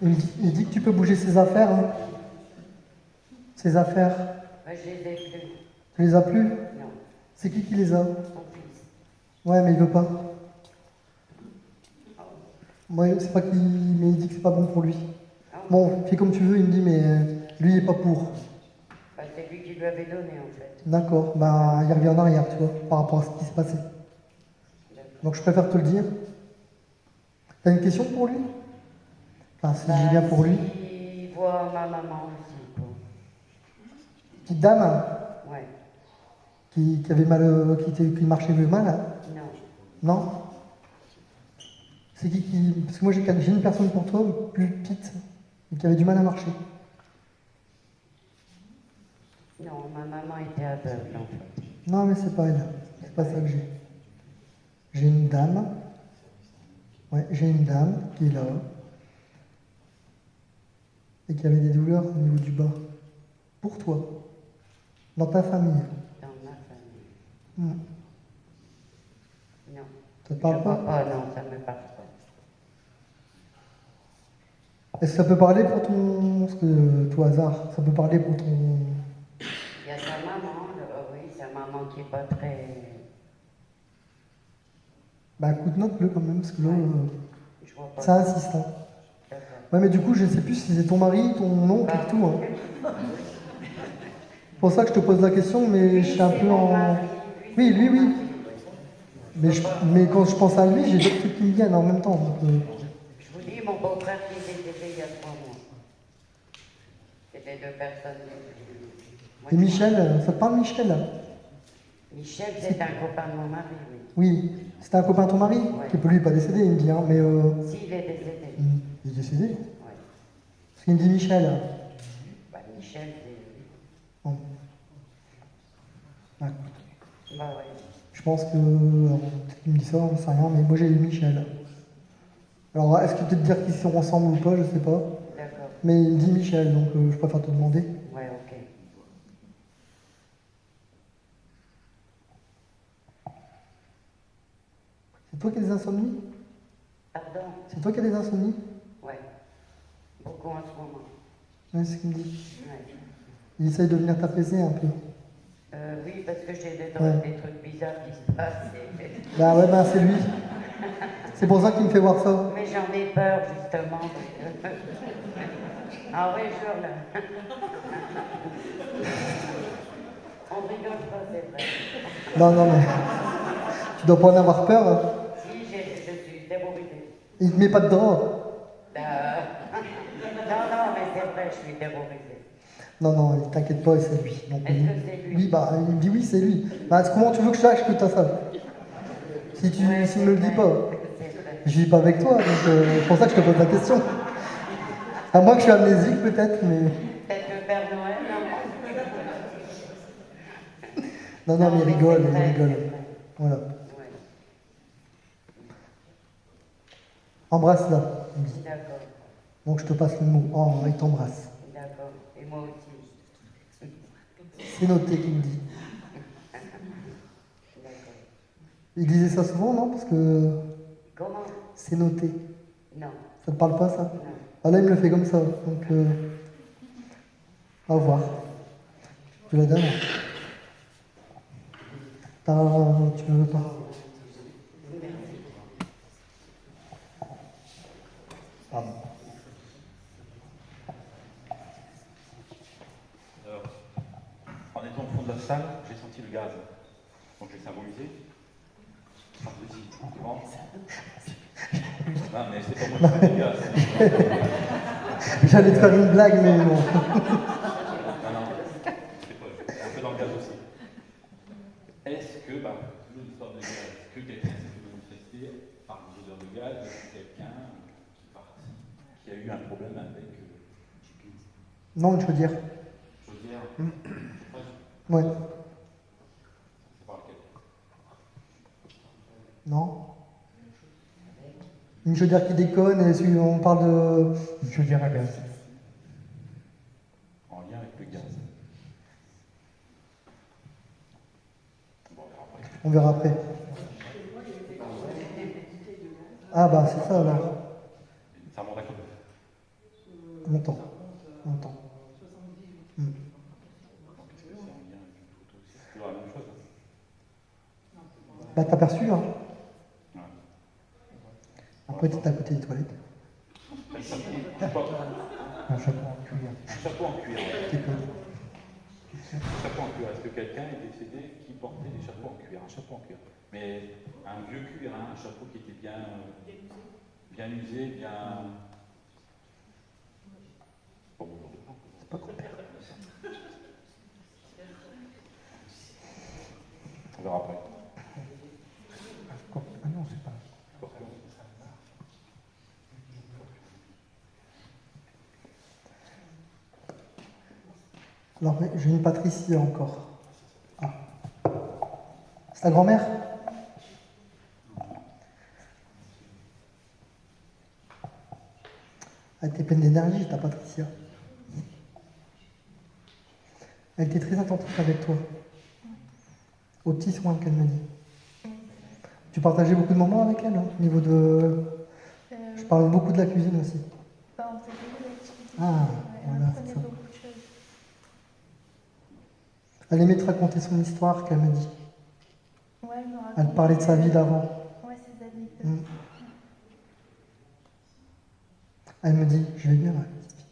Il dit que tu peux bouger ses affaires, hein. Ses affaires. Bah, je les ai plus. Tu les as plus? Non, C'est qui les a? son fils. Ouais, mais il veut pas. Moi, c'est pas qu'il... Mais il dit que c'est pas bon pour lui. Ah, Bon, fais comme tu veux, il me dit, mais lui, il est pas pour. bah, c'est lui qui lui avait donné, en fait. D'accord, ben, il revient en arrière, tu vois, par rapport à ce qui s'est passé. D'accord. Donc, je préfère te le dire. T'as une question pour lui? Enfin, si Bah, j'ai bien pour lui. Il voit ma maman aussi, quoi. petite dame Ouais. qui avait mal, qui marchait mal. Non. Non? C'est qui... Parce que moi j'ai une personne pour toi, plus petite, et qui avait du mal à marcher. Non, ma maman était aveugle en fait. Non, mais c'est pas elle. C'est pas ça que j'ai. J'ai une dame. Ouais, j'ai une dame qui est là. Et qui avait des douleurs au niveau du bas. Pour toi. Dans ta famille. Dans ma famille. Hmm. Non. Ça te parle Je vois pas? pas, non, ça me parle pas. Est-ce que ça peut parler pour ton... Parce que, tout hasard, ça peut parler pour ton... Il y a sa maman, oui, sa maman qui est pas très... Bah écoute, note-le quand même, parce que là, Je vois pas. ça insiste. Hein. D'accord. Ouais, mais du coup, je sais plus si c'est ton mari, ton oncle et tout. Hein. C'est pour ça que je te pose la question, mais je suis un peu en... Oui, lui, oui. Mais quand je pense à lui, j'ai d'autres trucs qui me viennent en même temps. Donc, Je vous dis, mon beau-frère qui est décédé il y a 3 mois. C'était 2 personnes. Et Michel, ça te parle Michel? Michel, c'est un copain de mon mari, oui. Oui, c'était un copain de ton mari, qui lui n'est pas décédé, il me dit, hein, mais... Si, il est décédé. Il est décédé? Ouais. Parce qu'il me dit Michel. Bah, Michel, c'est... Bon. Ah, Bah ouais. je pense que... alors, peut-être qu'il me dit ça, on ne sait rien, mais moi j'ai eu Michel. Alors, est-ce qu'il peut te dire qu'ils sont ensemble ou pas, je sais pas. D'accord. Mais il me dit Michel, donc je préfère te demander. Ouais, ok. C'est toi qui as des insomnies? Pardon? C'est toi qui as des insomnies? Ouais. Beaucoup en ce moment. Oui, c'est ce qu'il me dit. Ouais. Il essaye de venir t'apaiser un peu. Oui, parce que j'ai des trucs bizarres qui se passent. Bah ouais, bah c'est lui. C'est pour ça qu'il me fait voir ça. Mais j'en ai peur, justement. Ah oui, jure, là. On rigole pas, c'est vrai. Non, mais... Tu dois pas en avoir peur. Hein. Si, je suis terrorisée. Il te met pas de drap. Non, mais c'est vrai, je suis terrorisée. Non, t'inquiète pas, c'est lui. Donc, Est-ce que c'est lui? Oui, bah, il me dit oui, c'est lui. Bah, comment tu veux que je sache que t'as ça? Si tu Ouais, me le dis vrai, pas. c'est vrai. Je vis pas avec toi, donc c'est pour ça que je te pose la question. À moins que je suis amnésique, peut-être, mais... Peut-être le Père Noël, non? Non, mais il mais rigole, c'est il vrai, rigole. c'est vrai. Voilà. Ouais. Embrasse-la, il me dit. D'accord, Donc je te passe le mot. Oh, il t'embrasse. d'accord. Et moi aussi. C'est noté, qu'il me dit. D'accord. Il disait ça souvent, non? Parce que Comment? c'est noté. Non, Ça te parle pas, ça? non. Ah là, il me le fait comme ça. Donc, au revoir. Tu la donnes? Tu veux pas? Pardon. Alors, en étant au fond de la salle, j'ai senti le gaz. Donc j'ai symbolisé. Vas-y, prends. Non, mais c'est pas moi qui fais le gaz. J'allais te faire une blague, mais non. Non, c'est pas, un peu dans le gaz aussi. Est-ce que, toujours une histoire de gaz, est-ce que quelqu'un s'est fait manifester par des odeurs de gaz, quelqu'un qui est parti, qui a eu un problème avec Non, je veux dire. chaudière, Ouais. c'est par lequel? Non. Une chaudière qui déconne, et si on parle de... Une chaudière à gaz. En lien avec le gaz. Bon, alors après. On verra après. Ah bah c'est ça alors. Ça monte à quoi? Longtemps. Donc, est-ce que c'est en lien avec une photo aussi? C'est toujours la même chose. Bah t'as perçu, hein. Ouais. Après t'étais à côté des toilettes. Un chapeau Un chapeau en cuir. en cuir. T'es connu. Un chapeau en cuir. Est-ce que quelqu'un est décédé qui portait des chapeaux en cuir? Un chapeau en cuir. Mais un vieux cuir, hein, un chapeau qui était bien usé, bien. Bon, C'est pas con. On verra après. Ah non, c'est pas. Alors, j'ai une Patricia encore. Ah. C'est ta grand-mère? Elle était pleine d'énergie, ta Patricia. Elle était très attentive avec toi. Aux petits soins qu'elle me dit. Tu partageais beaucoup de moments avec elle, hein, au niveau de... Je parle beaucoup de la cuisine aussi. On faisait beaucoup d'activités. Ah, On voilà, apprenait c'est ça. beaucoup de choses. Elle aimait te raconter son histoire, qu'elle me dit. Ouais, elle me racontait. Elle parlait de sa vie d'avant. Ouais, ses anecdotes. Mm. Elle me dit, je vais bien, ma petite fille.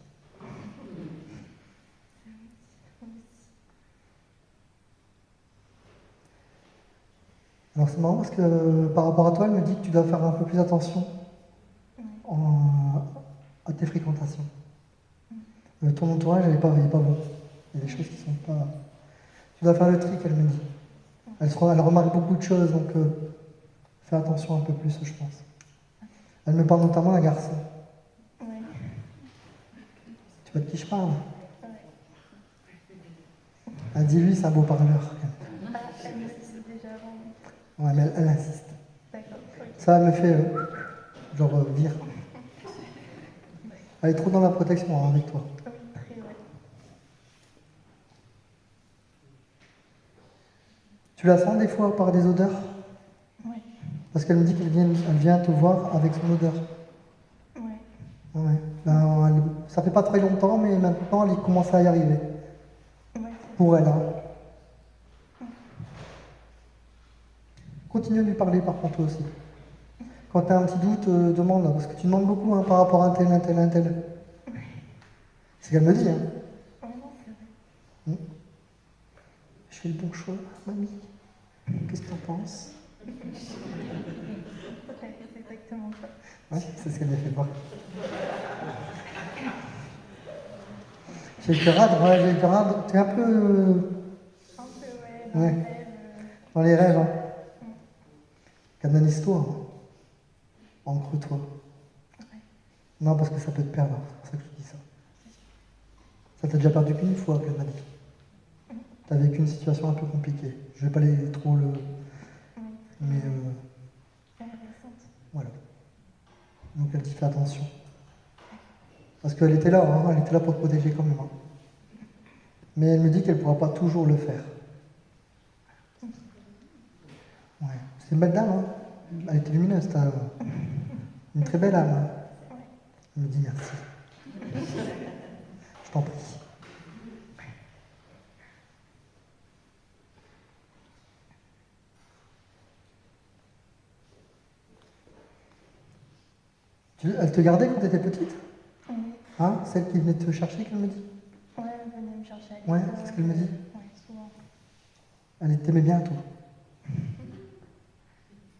Alors c'est marrant parce que par rapport à toi, elle me dit que tu dois faire un peu plus attention à tes fréquentations. Ton entourage, il est pas bon. Il y a des choses qui sont pas... Tu dois faire le tri, qu'elle me dit. Elle remarque beaucoup de choses, donc fais attention un peu plus, je pense. Elle me parle notamment d'un garçon. Ouais. Tu vois de qui je parle? Ouais. Elle dit, lui, c'est un beau parleur. Ah, elle me disait déjà avant. Ouais, mais elle insiste. D'accord. Ok. Ça me fait, vire. Elle est trop dans la protection hein, avec toi. Oui, très ouais. Tu la sens des fois par des odeurs? Ouais. Parce qu'elle me dit elle vient te voir avec son odeur. Ouais. Ouais. Ben, ça fait pas très longtemps, mais maintenant elle commence à y arriver. Ouais. Pour elle. Hein. Continue à lui parler par contre toi aussi. Quand tu as un petit doute, demande, parce que tu demandes beaucoup hein, par rapport à un tel, un tel, un tel. C'est ce qu'elle me dit. Hein. Ouais, non, c'est vrai. Je fais le bon choix, mamie. Qu'est-ce que tu en penses? Ouais, c'est exactement ça. Oui, c'est ce qu'elle m'a fait voir. J'ai le cœur raide, ouais, j'ai le cœur raide. T'es un peu Un peu, ouais, Ouais. dans le rêve, dans les rêves. Hein. Canalise-toi. Hein. Ancre-toi. Non, parce que ça peut te perdre. C'est pour ça que je te dis ça. Ça t'a déjà perdu qu'une fois, qu'elle m'a dit. T'as vécu une situation un peu compliquée. Je vais pas aller trop le... Mais récente. voilà. Donc elle dit fais attention. Parce qu'elle était là, hein, elle était là pour te protéger quand même. Hein. Mais elle me dit qu'elle ne pourra pas toujours le faire. Ouais. C'est une belle dame, hein. Elle était lumineuse, t'as une très belle âme. Hein. Elle me dit merci. Je t'en prie. Elle te gardait quand tu étais petite? Oui. Hein? Celle qui venait te chercher, qu'elle me dit? Ouais, elle venait me chercher à Ouais, l'école. c'est ce qu'elle me dit. Ouais, souvent. Elle t'aimait bien, toi.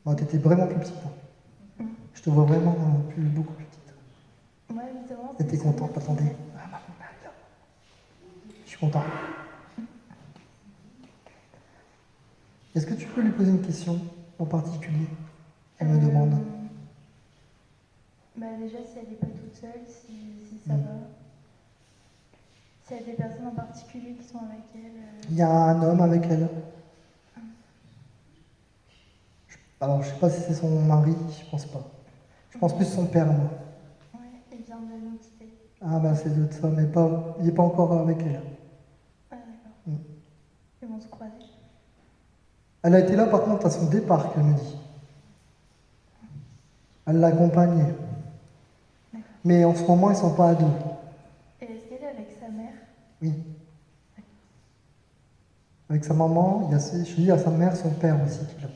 Bon, t'étais vraiment plus petite. Hein. Je te vois vraiment beaucoup plus petite. Ouais, évidemment. Et t'es contente, attendez. Ah, maman, elle est là. Je suis content. Est-ce que tu peux lui poser une question en particulier? Elle me demande. Bah déjà, si elle n'est pas toute seule, si ça va. S'il y a des personnes en particulier qui sont avec elle. Il y a un homme avec elle. Alors, je sais pas si c'est son mari, je pense pas. Je pense plus son père, moi. Ouais, il vient de nous quitter. Ah, ben c'est de ça, mais pas, il n'est pas encore avec elle. Ah, d'accord. Ils vont se croiser. Elle a été là, par contre, à son départ, qu'elle me dit. Elle l'a accompagnée. Mais en ce moment, ils ne sont pas à deux. Et est-ce qu'elle est avec sa mère? Oui. Avec sa maman, je dis, il y a sa mère, son père aussi qui est là.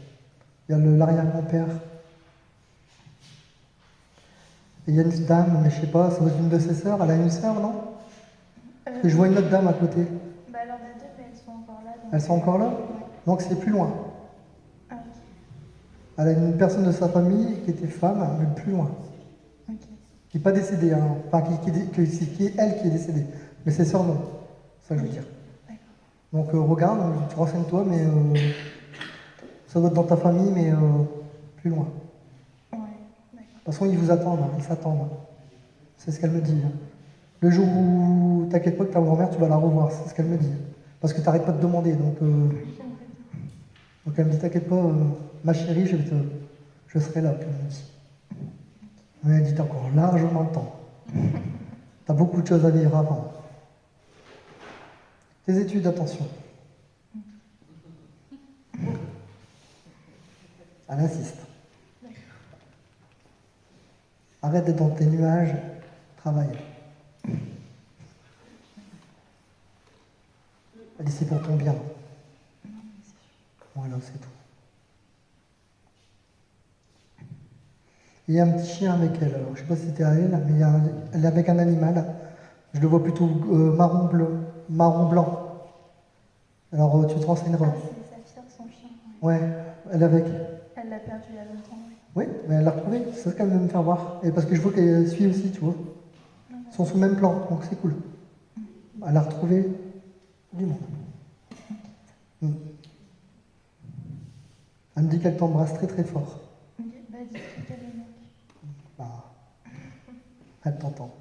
Il y a l'arrière-grand-père. Et il y a une dame, mais je sais pas, c'est une de ses sœurs. Elle a une sœur, non? Et je vois une autre dame à côté. Bah, elle en a deux, mais elles sont encore là. Donc... Elles sont encore là? Ouais. Donc c'est plus loin. Ah, ok. Elle a une personne de sa famille qui était femme, mais plus loin. Ok. Qui n'est pas décédée, hein. Enfin, qui est elle qui est décédée. Mais ses sœurs, non. C'est ça que je veux dire. D'accord. Donc regarde, tu renseignes-toi, mais Ça doit être dans ta famille, mais plus loin. Ouais, d'accord. De toute façon, ils vous attendent, hein, ils s'attendent. C'est ce qu'elle me dit. Le jour où t'inquiète pas que ta grand-mère, tu vas la revoir, c'est ce qu'elle me dit. Parce que t'arrêtes pas de demander. Donc elle me dit, t'inquiète pas, ma chérie, je serai là, elle me dit. Mais elle dit, t'as encore largement le temps. T'as beaucoup de choses à vivre avant. Tes études, attention. Elle insiste. Arrête d'être dans tes nuages, travaille. Elle dit, c'est pour ton bien. Voilà, c'est tout. Il y a un petit chien avec elle. Alors, je ne sais pas si c'était à elle, mais elle est avec un animal. Je le vois plutôt marron blanc. Alors, tu te renseigneras. Ah, c'est Saphir, son chien. Ouais. Ouais, elle est avec. Elle l'a perdu il y a longtemps, oui. Oui, mais elle l'a retrouvé. C'est ce qu'elle veut me faire voir. Et parce que je vois qu'elle suit aussi, tu vois. Ils sont sous le même plan, donc c'est cool. Elle a retrouvé du monde. Elle me dit qu'elle t'embrasse très très fort. Ok, bah dis qu'elle est mec. Bah, elle t'entend.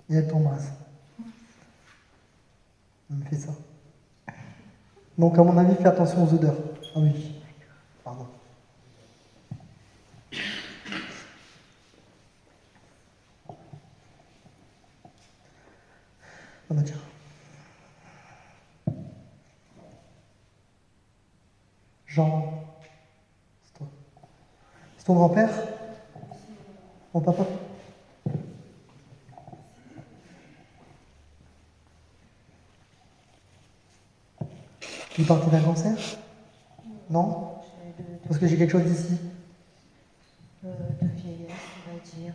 Et elle t'embrasse. Elle me fait ça. Donc à mon avis, fais attention aux odeurs. Ah oui. Pardon. Ah bah tiens. Jean. C'est toi. C'est ton grand-père? Mon papa? Il est parti d'un cancer? Non? Parce que j'ai quelque chose ici. De vieillesse, on va dire.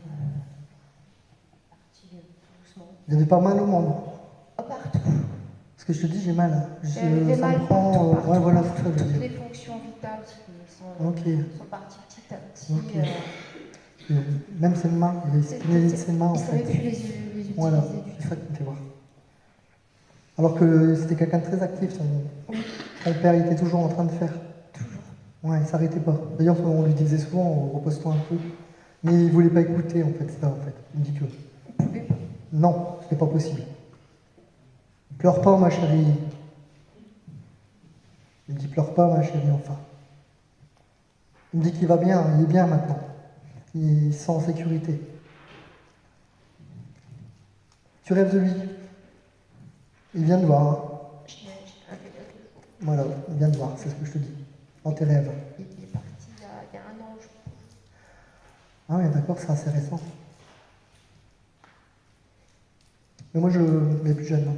Parti doucement. Il y avait pas mal au membre. Oh, partout. Parce que je te dis, j'ai mal. J'ai des Ça me mal prend. partout, partout. Ouais, voilà, c'est ça que je veux Toutes dire. les fonctions vitales sont, Ok. sont parties petit à petit. Ok. Même ses mains, il a spinalisé ses mains en il ne savait fait. plus les utiliser Voilà, du c'est tout. ça qui me fait voir. Alors que c'était quelqu'un de très actif, son père il était toujours en train de faire. Toujours. Ouais, il s'arrêtait pas. D'ailleurs, on lui disait souvent, repose-toi un peu. Mais il voulait pas écouter, en fait, c'est ça, en fait. Il me dit que. Il ne pouvait pas. Non, c'était pas possible. Pleure pas, ma chérie. Il me dit, pleure pas, ma chérie, enfin. Il me dit qu'il va bien, il est bien maintenant. Il se sent en sécurité. Tu rêves de lui. Il vient de voir. Hein. J'ai rêvé il y a 2 jours. Voilà, il vient de voir, c'est ce que je te dis. Dans tes rêves. Il est parti il y a 1 an, je pense. Ah oui, d'accord, c'est assez récent. Mais moi, je m'es plus jeune. Hein.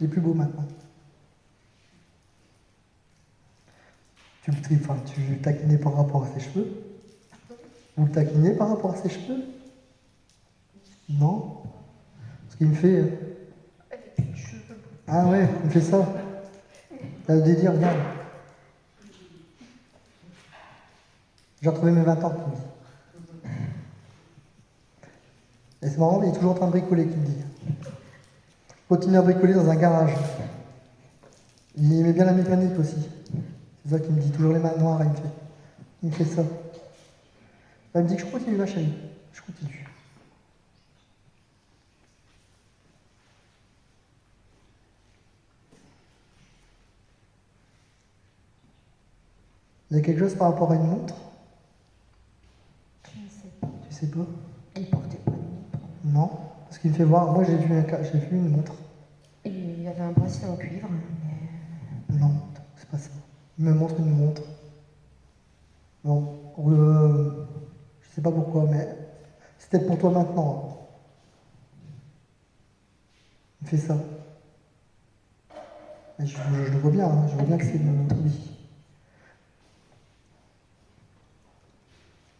Il est plus beau maintenant. Tu le tripes, hein, tu le taquinais par rapport à ses cheveux. Vous le taquinez par rapport à ses cheveux? Non? Parce qu'il me fait. Elle avait plus de cheveux. Ah ouais, il me fait ça. T'as le délire, regarde. J'ai retrouvé mes 20 ans, qu'il me dit. Et c'est marrant, il est toujours en train de bricoler, qu'il me dit. Continue à bricoler dans un garage. Il aimait bien la mécanique aussi. C'est ça qu'il me dit, toujours les mains noires, il me fait ça. Il me dit que je continue, ma chérie. Je continue. Il y a quelque chose par rapport à une montre? Je ne sais pas. Tu sais pas? Il ne portait pas de montre. Non. Parce qu'il me fait voir, moi j'ai vu une montre. Et il y avait un bracelet en cuivre. Mais... Non, c'est pas ça. Il me montre une montre. Bon, je sais pas pourquoi, mais c'est peut-être pour toi maintenant. Hein. Il fait ça. Et je le vois bien, hein, je vois bien que c'est une montre, oui.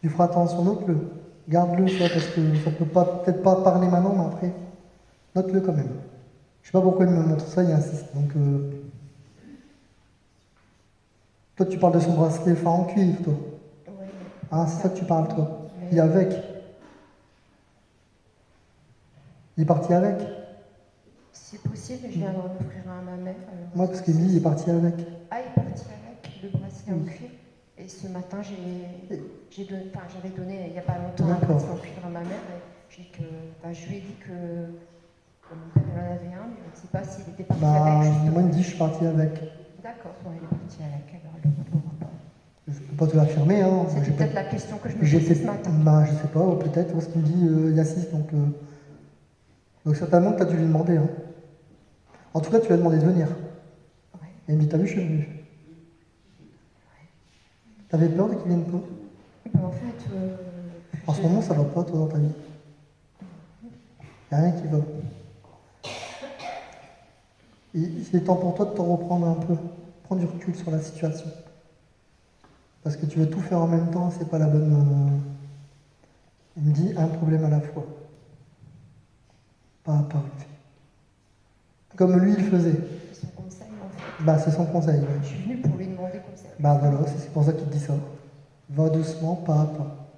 Tu feras attention, note-le. Garde-le, ça, parce que ça peut peut-être pas parler maintenant, mais après, note-le quand même. Je sais pas pourquoi il me montre ça, il insiste. Donc, toi, tu parles de son bracelet fin en cuivre, toi. Ouais, Ah, c'est ça que tu parles, toi. mais- Il est avec. Il est parti avec. C'est possible, je viens d'en offrir un à ma mère. Alors... Moi, parce qu'il me dit, il est parti avec. est parti avec le bracelet en cuivre. Et ce matin, j'avais donné il n'y a pas longtemps un bracelet en cuivre à ma mère. Et je lui ai dit que mon père il en avait un, mais je ne sais pas s'il était parti avec. Moi, il me dit je suis parti avec. D'accord, il est parti avec, alors le l'aura pas. Je ne peux pas te l'affirmer. Hein. C'était peut-être la question que je me posais ce matin. Je sais pas, peut-être. Parce qu'il me dit il y a 6, donc certainement que tu as dû lui demander. Hein. En tout cas, tu lui as demandé de venir. Ouais. Et il me dit t'as vu, je suis venu. T'avais peur de qu'il vienne pas? En fait. En ce moment, ça va pas, toi, dans ta vie. Il n'y a rien qui va. Il est temps pour toi de te reprendre un peu, prendre du recul sur la situation. Parce que tu veux tout faire en même temps, c'est pas la bonne. Il me dit un problème à la fois. Pas à part. Comme lui, il faisait. C'est son conseil, en fait. C'est son conseil. Ouais. Je suis venue pour lui demander conseil. Voilà, c'est pour ça qu'il te dit ça. Va doucement, pas à pas.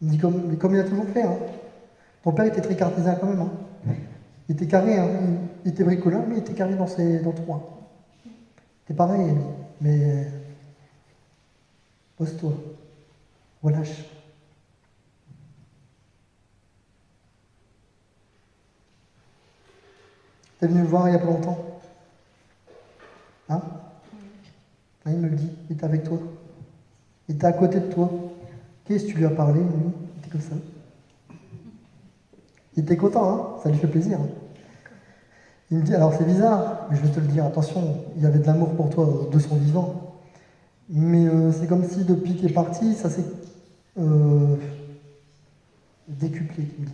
Il dit comme il a toujours fait. Hein. Ton père était très cartésien quand même. Hein. Il était carré, hein. Il était bricoleur, mais il était carré dans tout coin. C'est pareil, mais pose-toi, relâche. T'es venu le voir il y a pas longtemps? Hein? Il me le dit, il était avec toi. Il était à côté de toi. Qu'est-ce que tu lui as parlé, lui? Il était comme ça. Il était content, hein? Ça lui fait plaisir. Hein. Il me dit, alors c'est bizarre, mais je vais te le dire, attention, il y avait de l'amour pour toi de son vivant. Mais c'est comme si depuis qu'il est parti, ça s'est décuplé, il me dit.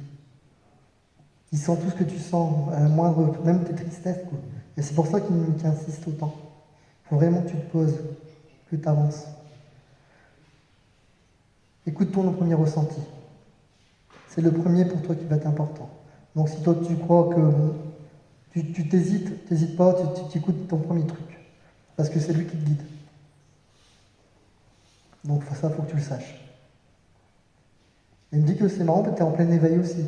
Il sent tout ce que tu sens, même tes tristesses, quoi. Et c'est pour ça qu'il insiste autant. Il faut vraiment que tu te poses, que tu avances. Écoute-toi le premier ressenti. C'est le premier pour toi qui va être important. Donc si toi tu crois que tu t'hésites pas, tu écoutes ton premier truc. Parce que c'est lui qui te guide. Donc ça, il faut que tu le saches. Il me dit que c'est marrant, tu es en plein éveil aussi.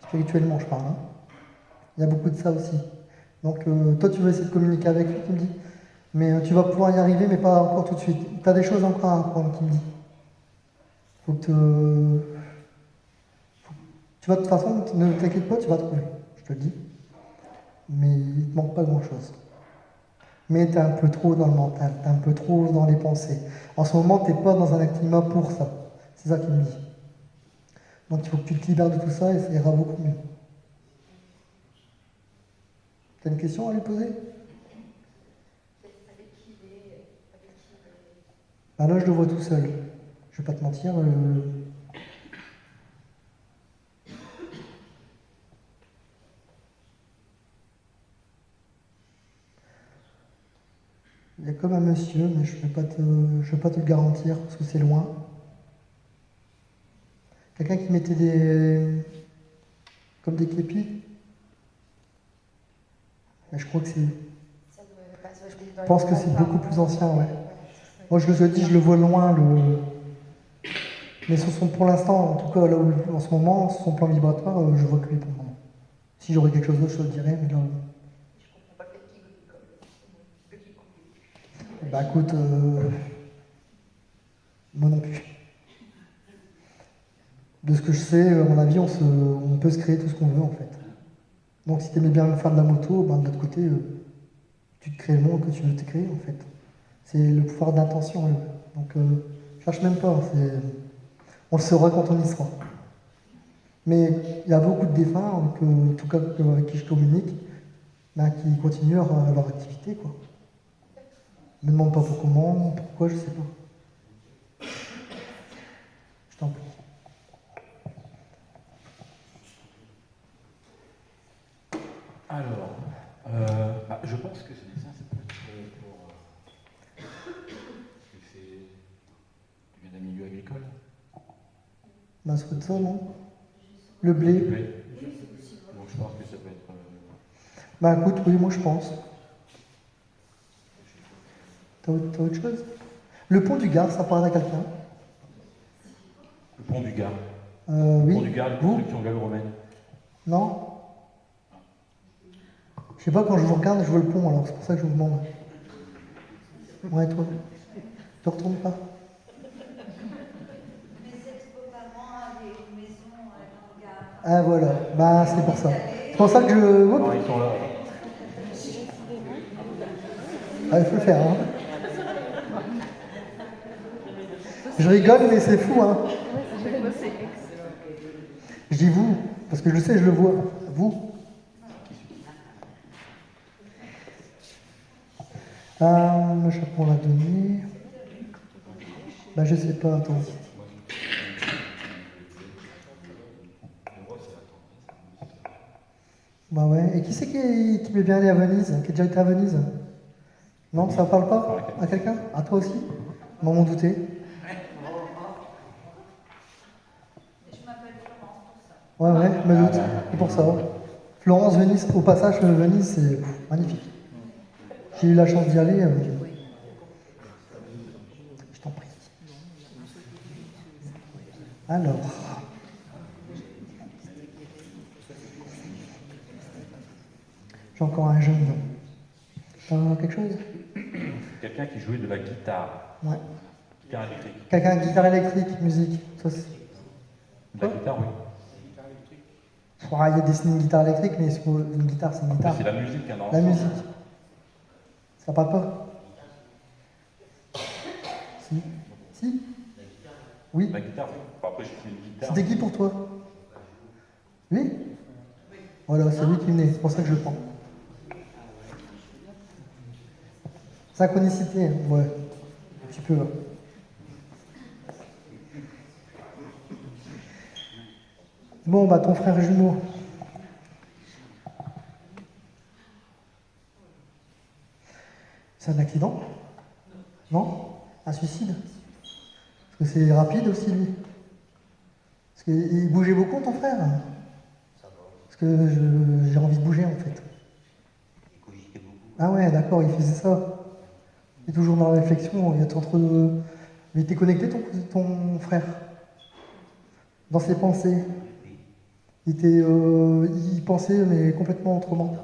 Spirituellement, je parle. Hein. Il y a beaucoup de ça aussi. Donc toi, tu veux essayer de communiquer avec lui, tu me dis. Mais tu vas pouvoir y arriver, mais pas encore tout de suite. Tu as des choses encore à apprendre, tu me dis. Faut que tu vas de toute façon, ne t'inquiète pas, tu vas trouver. Je te le dis. Mais il ne te manque pas grand-chose. Mais tu es un peu trop dans le mental, tu es un peu trop dans les pensées. En ce moment, tu n'es pas dans un climat pour ça. C'est ça qu'il me dit. Donc il faut que tu te libères de tout ça et ça ira beaucoup mieux. Tu as une question à lui poser? Là, je le vois tout seul. Je vais pas te mentir. Il y a comme un monsieur, mais je ne vais pas te le garantir parce que c'est loin. Quelqu'un qui mettait comme des képis. Mais je crois que c'est. Je pense que c'est beaucoup plus ancien, ouais. Moi, je le dis, je le vois loin. Mais pour l'instant, en tout cas, là où, en ce moment, son plan vibratoire, je vois que lui pour le moment. Si j'aurais quelque chose d'autre, je te le dirais, mais là. Écoute, moi non plus. De ce que je sais, à mon avis, on peut se créer tout ce qu'on veut en fait. Donc si tu aimais bien faire de la moto, de l'autre côté, tu te crées le monde que tu veux te créer en fait. C'est le pouvoir d'intention. Donc cherche même pas, on le saura quand on y sera. Mais il y a beaucoup de défunts, en tout cas avec qui je communique, qui continuent leur activité, quoi. Ne me demande pas comment, pourquoi, je sais pas. Je t'en prie. Alors, je pense que ce dessin, c'est peut-être pour... Est-ce que tu viens d'un milieu agricole? Ça doit être ça, non? Le blé. Le blé. Donc je pense que ça peut être... Écoute, oui, moi je pense. T'as autre chose? Le pont du Gard, ça parle à quelqu'un? Le pont du Gard. Oui. Le pont du Gard, une construction gallo-romaine. Non? Je sais pas, quand je vous regarde, je vois le pont, alors c'est pour ça que je vous demande. Ouais, toi. Tu retournes pas. Ah voilà, bah c'est pour ça. C'est pour ça que je. Non, ils sont là. Ah, il faut le faire, hein. Je rigole, mais c'est fou, hein. Je dis vous, parce que je le sais, je le vois. Vous. Le chapeau, on l'a donné. Bah, je sais pas, attends. Bah ouais. Et qui c'est qui veut bien aller à Venise? Qui a déjà été à Venise? Non, ça ne parle pas à quelqu'un? À toi aussi? M'en douter. Ouais, ouais, je me doute. C'est pour ça. Florence, Venise, au passage, Venise, c'est magnifique. J'ai eu la chance d'y aller. Je t'en prie. Alors. J'ai encore un jeune. T'as quelque chose? Quelqu'un qui jouait de la guitare. Ouais. Guitare électrique. Quelqu'un avec guitare électrique, musique. Ça, La guitare, oui. il a dessiné une guitare électrique, mais une guitare, c'est une guitare. C'est la musique, hein, dans La le musique. sens. Ça parle pas? Si. Si? Oui. La guitare, oui. Enfin, après, j'ai fait une guitare. C'était qui pour toi? Lui? Voilà, c'est lui qui venait, c'est pour ça que je le prends. Synchronicité, ouais. Un petit peu. Hein. Bon, bah ton frère jumeau. C'est un accident? Non? Un suicide? Parce que c'est rapide aussi, lui. Parce qu'il bougeait beaucoup, ton frère? Parce que j'ai envie de bouger, en fait. Ah ouais, d'accord, il faisait ça. Il est toujours dans la réflexion. Il est entre... Il était connecté, ton frère? Dans ses pensées? Il pensait, mais complètement autrement.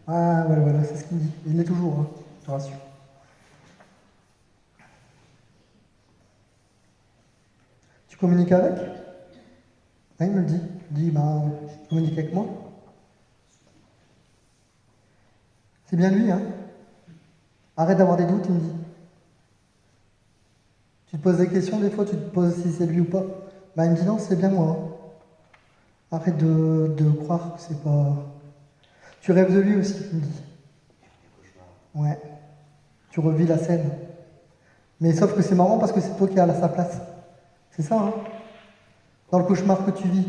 Ah, voilà, c'est ce qu'il me dit. Il l'est toujours, hein, je te rassure. Tu communiques avec? Ah, il me le dit. Il dit, bah, tu communiques avec moi? C'est bien lui, hein? Arrête d'avoir des doutes, il me dit. Tu te poses des questions, des fois, tu te poses si c'est lui ou pas. Bah, il me dit, non, c'est bien moi. Hein. Arrête de croire que c'est pas... Tu rêves de lui aussi, il me dit. Ouais. Tu revis la scène. Mais sauf que c'est marrant parce que c'est toi qui es à sa place. C'est ça, hein? Dans le cauchemar que tu vis,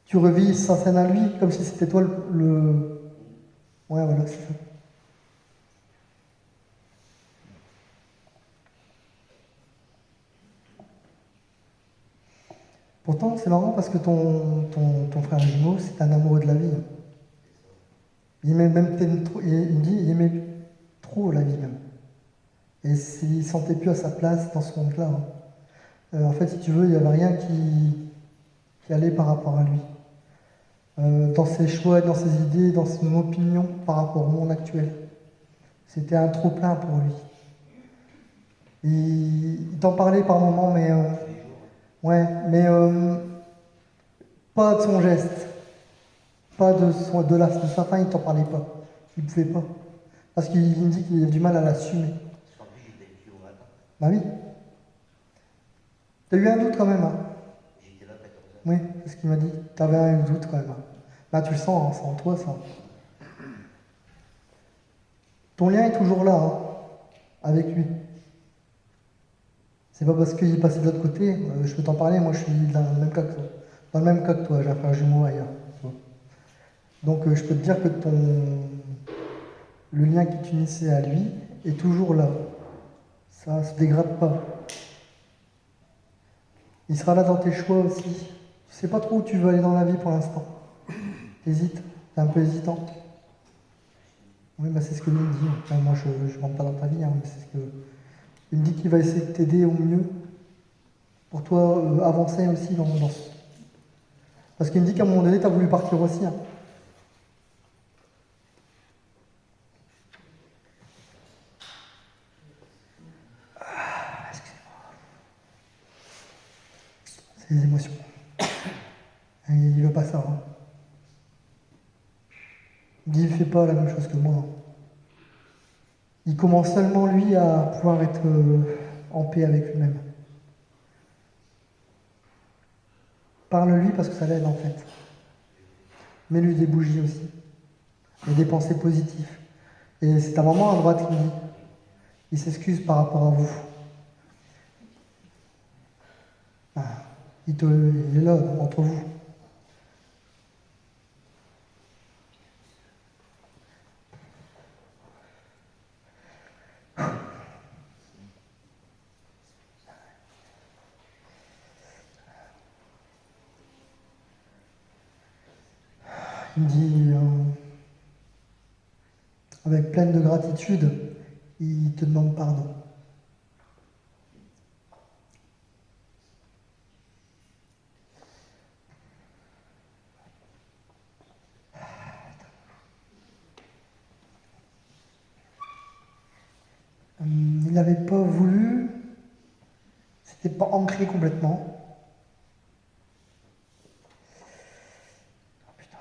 tu revis sa scène à lui comme si c'était toi le... Ouais, voilà, c'est ça. Pourtant, c'est marrant parce que ton frère jumeau, c'est un amoureux de la vie. Il aimait même il dit, il aimait trop la vie même. Et il ne se sentait plus à sa place dans ce monde-là. Hein. En fait, si tu veux, il n'y avait rien qui allait par rapport à lui. Dans ses choix, dans ses idées, dans son opinion par rapport au monde actuel. C'était un trop-plein pour lui. Il t'en parlait par moments, mais... ouais, mais pas de son geste. Pas de sa fin, il t'en parlait pas. Il ne pouvait pas. Parce qu'il me dit qu'il a du mal à l'assumer. Bah oui. T'as eu un doute quand même, hein? Oui, c'est ce qu'il m'a dit. T'avais un doute quand même. Hein. Bah tu le sens, hein, c'est en toi ça. Ton lien est toujours là, hein, avec lui. C'est pas parce qu'il est passé de l'autre côté, je peux t'en parler, moi je suis dans le même cas que toi. Dans le même cas que toi, j'ai un frère jumeau ailleurs. Donc je peux te dire que le lien qui t'unissait à lui est toujours là. Ça ne se dégrade pas. Il sera là dans tes choix aussi. Tu sais pas trop où tu veux aller dans la vie pour l'instant. T'hésites, t'es un peu hésitant. Oui, bah c'est ce que lui me dit. Enfin, moi je ne rentre pas dans ta vie, hein, mais c'est ce que... Il me dit qu'il va essayer de t'aider au mieux pour toi avancer aussi dans ce... Parce qu'il me dit qu'à un moment donné, tu as voulu partir aussi. Hein. C'est les émotions. Et il veut pas ça. Hein. Il dit, il fait pas la même chose que moi. Hein. Il commence seulement, lui, à pouvoir être en paix avec lui-même. Parle-lui parce que ça l'aide, en fait. Mets-lui des bougies aussi. Et des pensées positives. Et c'est un moment à droite qui dit, il s'excuse par rapport à vous. Ah, il est là, entre vous. Il me dit, avec pleine de gratitude, il te demande pardon. Il n'avait pas voulu, c'était pas ancré complètement. Oh, putain,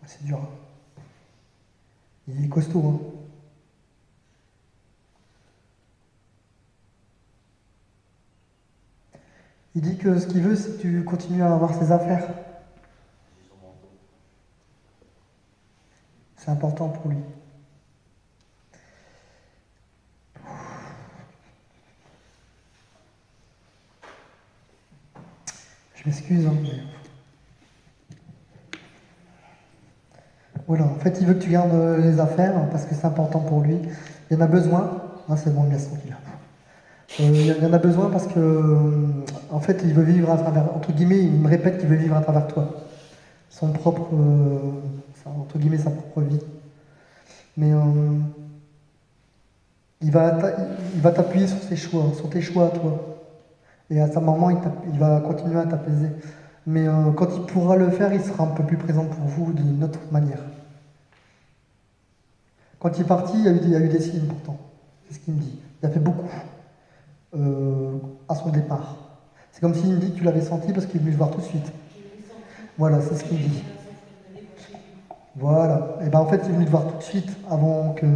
c'est dur. Hein. Il est costaud. Hein. Il dit que ce qu'il veut, c'est que tu continues à avoir ses affaires. C'est important pour lui. Je m'excuse, hein, mais... Voilà, en fait, il veut que tu gardes les affaires parce que c'est important pour lui. Il y en a besoin. Ah, c'est bon, bien sûr qu'il a. Il y en a besoin parce que, en fait, il veut vivre à travers, entre guillemets, il me répète qu'il veut vivre à travers toi. Son propre, entre guillemets, sa propre vie. Mais il va t'appuyer sur ses choix, sur tes choix à toi. Et à sa moment, il va continuer à t'apaiser. Mais quand il pourra le faire, il sera un peu plus présent pour vous d'une autre manière. Quand il est parti, il y a eu des signes pourtant. C'est ce qu'il me dit. Il a fait beaucoup à son départ. C'est comme s'il me dit que tu l'avais senti parce qu'il est venu te voir tout de suite. Voilà, c'est ce qu'il me dit. Voilà. Et ben en fait, il est venu te voir tout de suite avant que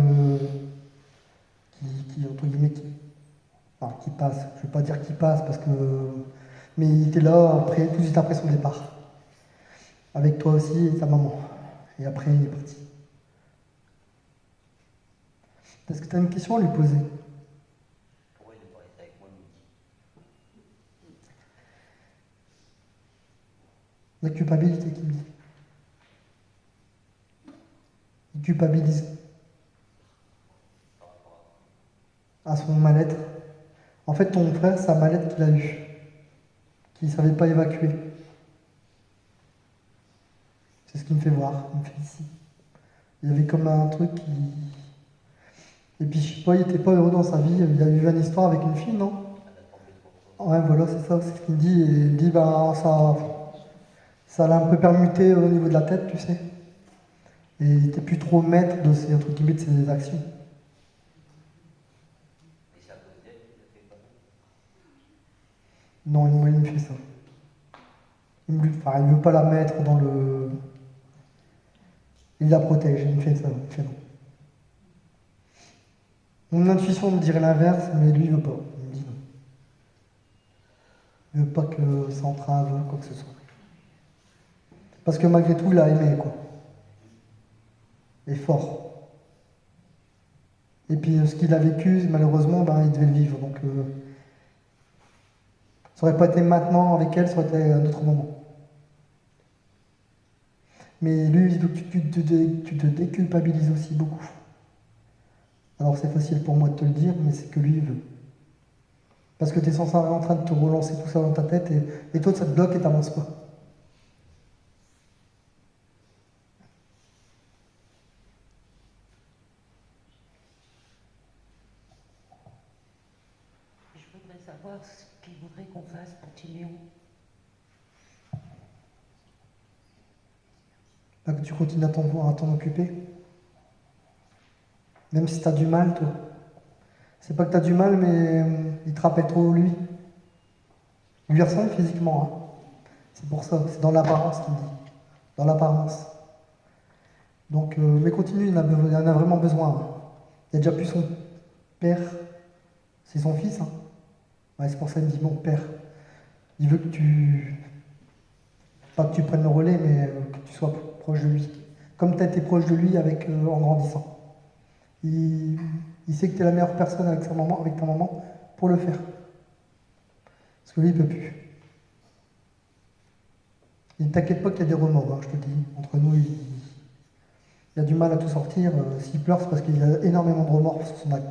entre guillemets, qui passe. Je ne veux pas dire qu'il passe parce que, mais il était là après, tout de suite après son départ, avec toi aussi et ta maman. Et après, il est parti. Est-ce que tu as une question à lui poser? Pourquoi il n'est pas resté avec moi le midi? La culpabilité qu'il me dit. Il culpabilise à son mal-être. En fait, ton frère, c'est un mal-être qu'il a eu, qu'il ne savait pas évacuer. C'est ce qu'il me fait voir, il me fait ici. Il y avait comme un truc qui... Et puis, je sais pas, il n'était pas heureux dans sa vie. Il a eu une histoire avec une fille, non? Ouais, voilà, c'est ça, c'est ce qu'il me dit. Et il me dit, ben, ça l'a un peu permuté au niveau de la tête, tu sais. Et il n'était plus trop maître de ses, entre guillemets, de ses actions. Et c'est à cause d'elle qu'il a fait pas Non, il me fait ça. Il ne veut pas la mettre dans le... Il la protège, il me fait ça, il me fait non. Mon intuition me dirait l'inverse, mais lui, il ne veut pas. Il me dit non. Il ne veut pas que ça entrave quoi que ce soit. Parce que malgré tout, il a aimé, quoi. Et fort. Et puis, ce qu'il a vécu, malheureusement, ben, il devait le vivre. Donc, ça n'aurait pas été maintenant avec elle, ça aurait été un autre moment. Mais lui, il veut que tu te déculpabilises aussi beaucoup. Alors c'est facile pour moi de te le dire, mais c'est que lui, il veut. Parce que tu es sans arrêt en train de te relancer tout ça dans ta tête, et toi, ça te bloque et t'avances pas. Je voudrais savoir ce qu'il voudrait qu'on fasse pour Timéon. Là, que tu continues à t'en occuper. Même si tu as du mal, toi. C'est pas que tu as du mal, mais il te rappelle trop lui. Il lui ressemble physiquement, hein. C'est pour ça, c'est dans l'apparence qu'il me dit. Dans l'apparence. Donc, mais continue, il en a vraiment besoin. Hein. Il a déjà plus son père, c'est son fils. Hein. Ouais, c'est pour ça qu'il me dit, mon père. Il veut que pas que tu prennes le relais, mais que tu sois proche de lui. Comme tu as été proche de lui en grandissant. Il sait que tu es la meilleure personne avec ta maman pour le faire. Parce que lui, il ne peut plus. Il ne t'inquiète pas qu'il y a des remords, hein, je te dis. Entre nous, il a du mal à tout sortir. S'il pleure, c'est parce qu'il a énormément de remords sur son acte.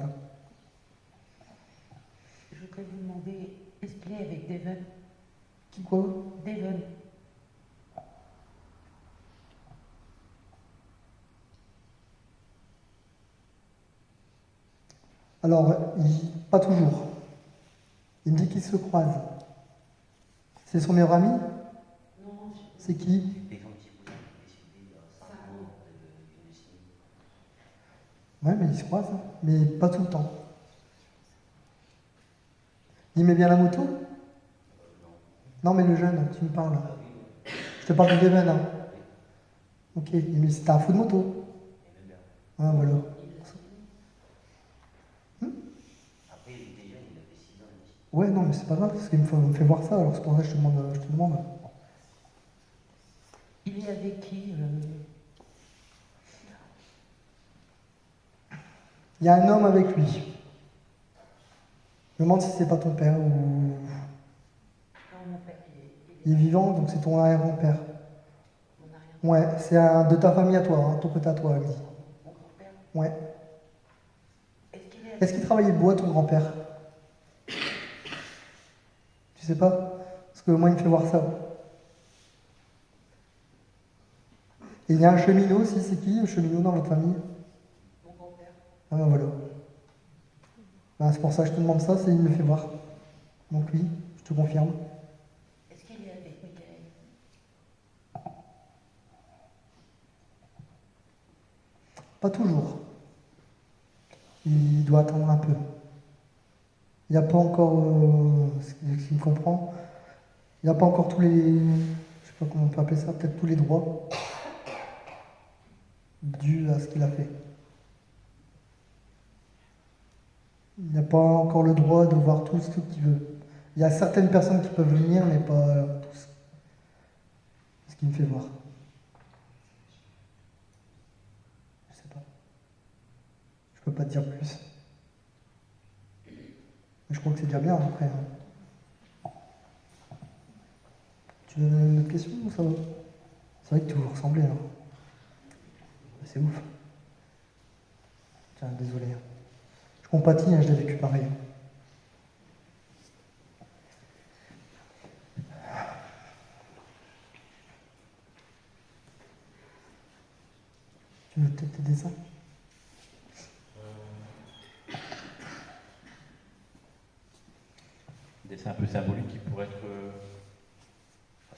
Je voudrais vous demander, est-ce qu'il est avec Devon? Qui quoi? Devon. Alors, pas toujours. Il me dit qu'ils se croisent. C'est son meilleur ami? Non, c'est qui? Des gens qui voulaient décider il y a 5 ans d'une décennie. Ouais, mais ils se croisent, hein. Mais pas tout le temps. Il met bien la moto? Non, mais le jeune, tu me parles. Je te parle du Devon, hein. Ok, mais c'était un fou de moto. Ah, voilà. Après, il était jeune, il avait 6 ans. Ouais, non, mais c'est pas grave, parce qu'il me fait voir ça, alors c'est pour ça que je te demande. Il est avec qui Il y a un homme avec lui. Je me demande si c'est pas ton père ou. Non, mon père, Il est vivant, donc c'est ton arrière-grand-père. mon arrière. Ouais, c'est de ta famille à toi, hein, ton côté à toi, elle dit. Mon grand-père. Ouais. Est-ce qu'il est Est-ce qu'il travaillait le bois, ton grand-père? Tu sais pas? Parce que moi, il me fait voir ça. Et il y a un cheminot aussi, c'est qui, le cheminot dans votre famille? mon grand-père? Ah ben voilà. Ben, c'est pour ça que je te demande ça, c'est il me fait voir. Donc oui, je te confirme. Est-ce qu'il est avec Michael? Pas toujours. Il doit attendre un peu. Il n'y a pas encore, ce qu'il me comprend, il n'y a pas encore tous les, je sais pas comment on peut appeler ça, peut-être tous les droits dus à ce qu'il a fait. Il n'a pas encore le droit de voir tout ce qu'il veut. Il y a certaines personnes qui peuvent venir, mais pas tous. C'est ce qu'il me fait voir. Je sais pas. Je peux pas te dire plus. Mais je crois que c'est déjà bien après. Hein. Tu veux une autre question ou ça va? C'est vrai que tu vous ressemblez là. C'est ouf. Tiens, désolé. Je compatis, hein, je l'ai vécu pareil. Tu veux peut-être tes dessins? Dessin un peu symbolique qui pourrait être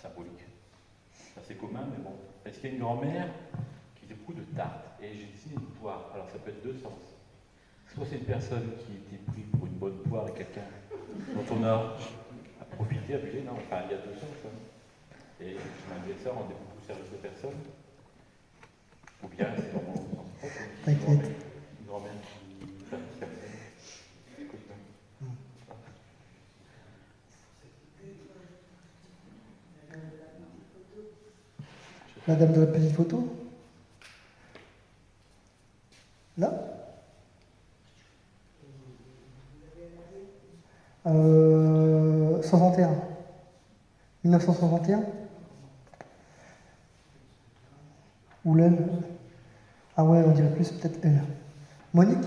symbolique. C'est commun, mais bon. Est-ce qu'il y a une grand-mère qui fait beaucoup de tartes? Et j'ai dessiné une poire. Alors ça peut être deux sens. Soit c'est une personne qui était prise pour une bonne poire et quelqu'un dont on a profité, abusé, non, enfin il y a deux sens. Hein. Et malgré ça, rendez beaucoup service de personne. Ou bien c'est vraiment au sens propre. T'inquiète. Une grand-mère qui service personne. Écoute, La dame de la petite photo? Là? 61. 1961? Ou l'elle? Ah ouais, on dirait plus peut-être elle. Monique?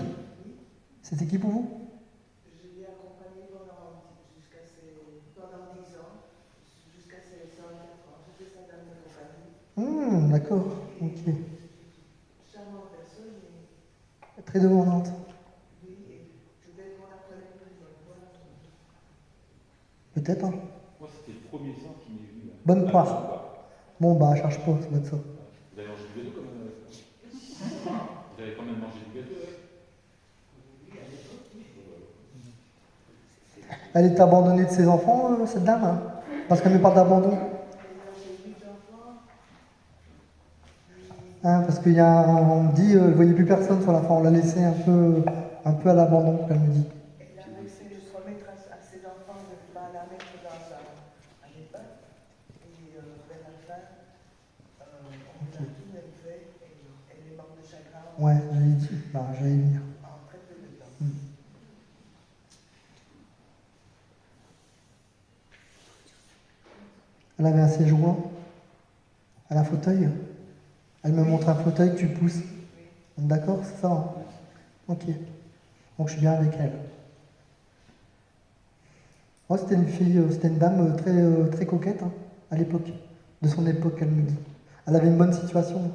C'était qui pour vous? Je l'ai accompagnée pendant 10 ans, jusqu'à ses 104 ans. J'étais sa dame de compagnie. D'accord, ok. Charmante personne, mais Très demandante. oui, et je vais voir après la prison. Peut-être, hein. moi c'était le premier sang qui m'est venu. Hein. Bonne Ah, poire. Bon, bah, cherche pas, ça doit être ça. Vous avez mangé du gâteau quand même? Vous avez quand même mangé du gâteau? Ouais. Elle était abandonnée de ses enfants, cette dame, hein, parce qu'elle me parle d'abandon. Hein, parce qu'il y a, on me dit, elle ne voyait plus personne sur la fin, on l'a laissée un peu à l'abandon, elle me dit. Elle avait essayé de se remettre à ses enfants, de ne pas la mettre dans un EHPAD. Et vers la fin, on a tout même fait, et elle est morte de chagrin. Ouais, j'allais dire, bah, j'allais venir. En très peu de temps. Elle avait un séjour, elle a un fauteuil. Elle me montre un fauteuil que tu pousses. D'accord, c'est ça, hein. Ok. Donc je suis bien avec elle. Moi, c'était une fille, c'était une dame très coquette, hein, à l'époque. De son époque, elle me dit. Elle avait une bonne situation.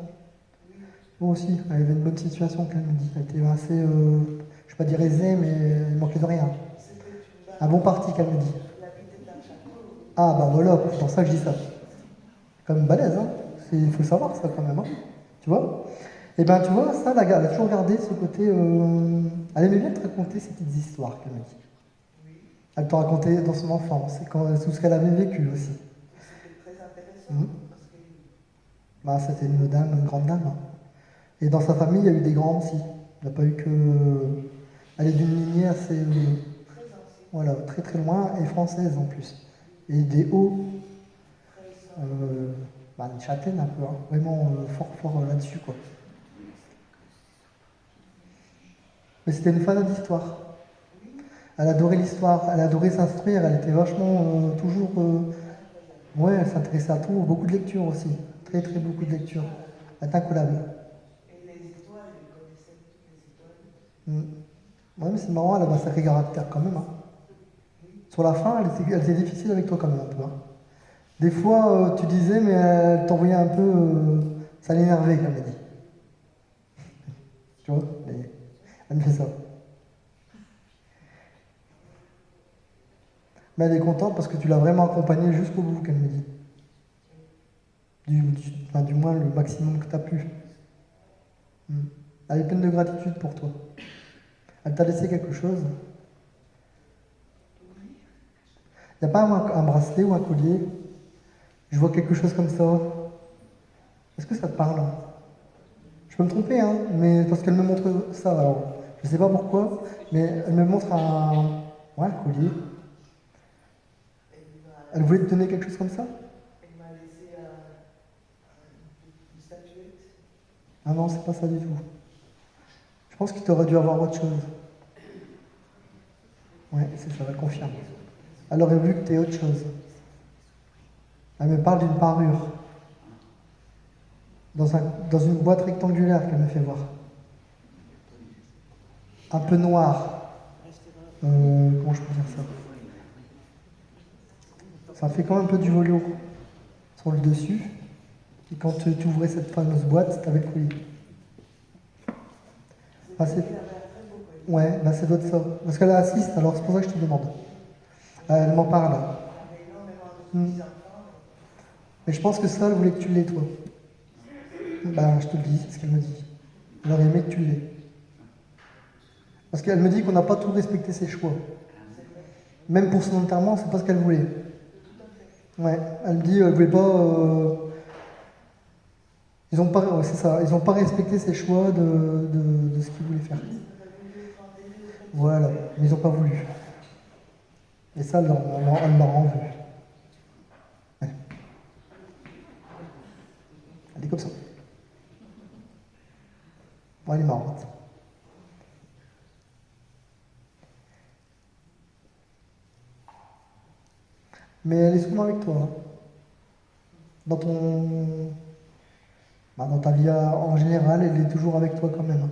Moi aussi, elle avait une bonne situation, qu'elle me dit. Elle était assez, je ne vais pas dire aisée, mais elle manquait de rien. Un bon parti, qu'elle me dit. Ah, bah voilà, c'est pour ça que je dis ça. Quand même balèze, hein. Il faut savoir ça quand même, hein. Tu vois? Et ben tu vois, ça, elle a toujours gardé ce côté. Elle aimait bien te raconter ces petites histoires, qu'elle me dit. Elle te racontait dans son enfance, tout ce qu'elle avait vécu aussi. C'était très intéressant. Bah, c'était une dame, une grande dame, hein. Et dans sa famille, il y a eu des grands aussi. Il n'y a pas eu que. Elle est d'une lignée assez. Voilà, très très loin, et française en plus. Et des hauts. Une châtaigne un peu, hein. Vraiment fort là-dessus, quoi. Mais c'était une fan d'histoire. Elle adorait l'histoire, elle adorait s'instruire, elle était vachement toujours. Ouais, elle s'intéressait à tout, beaucoup de lectures aussi. Très très beaucoup de lectures. Elle est incollable. Et les étoiles, elle connaissait toutes les étoiles. Ouais, mais c'est marrant, elle avait un sacré caractère quand même, hein. Sur la fin, elle était difficile avec toi quand même un peu, hein. Des fois, tu disais, mais elle t'envoyait un peu. Ça l'énervait, comme elle dit. Tu vois, elle me fait ça. Mais elle est contente parce que tu l'as vraiment accompagnée jusqu'au bout, qu'elle me dit. Du moins, le maximum que tu as pu. Elle est pleine de gratitude pour toi. Elle t'a laissé quelque chose. Il n'y a pas un bracelet ou un collier? Je vois quelque chose comme ça. Est-ce que ça te parle? Je peux me tromper, hein, mais parce qu'elle me montre ça, alors. Je ne sais pas pourquoi, mais elle me montre un collier. Elle voulait te donner quelque chose comme ça? Elle m'a laissé une statuette. Ah non, c'est pas ça du tout. Je pense qu'il t'aurait dû avoir autre chose. Ouais, c'est ça, elle confirme. Elle aurait vu que t'es autre chose. Elle me parle d'une parure. Dans une boîte rectangulaire qu'elle me fait voir. Un peu noire. Comment je peux dire ça? Ça fait quand même un peu du velours sur le dessus. Et quand tu ouvrais cette fameuse boîte, t'avais le collier. Ouais, ça doit être ça. Parce qu'elle assiste, alors c'est pour ça que je te demande. Elle m'en parle. Mais je pense que ça, elle voulait que tu l'aies, toi. Je te le dis, c'est ce qu'elle me dit. Elle aurait aimé que tu l'aies. Parce qu'elle me dit qu'on n'a pas tout respecté ses choix. Même pour son enterrement, c'est pas ce qu'elle voulait. Ouais, elle me dit, elle voulait pas. Ils n'ont pas, c'est ça, ils n'ont pas respecté ses choix de ce qu'ils voulaient faire. Voilà, mais ils n'ont pas voulu. Et ça, elle leur en veut. Ouais. Elle est comme ça. Bon, elle est marrante. Mais elle est souvent avec toi, hein. Dans ta vie en général, elle est toujours avec toi quand même, hein.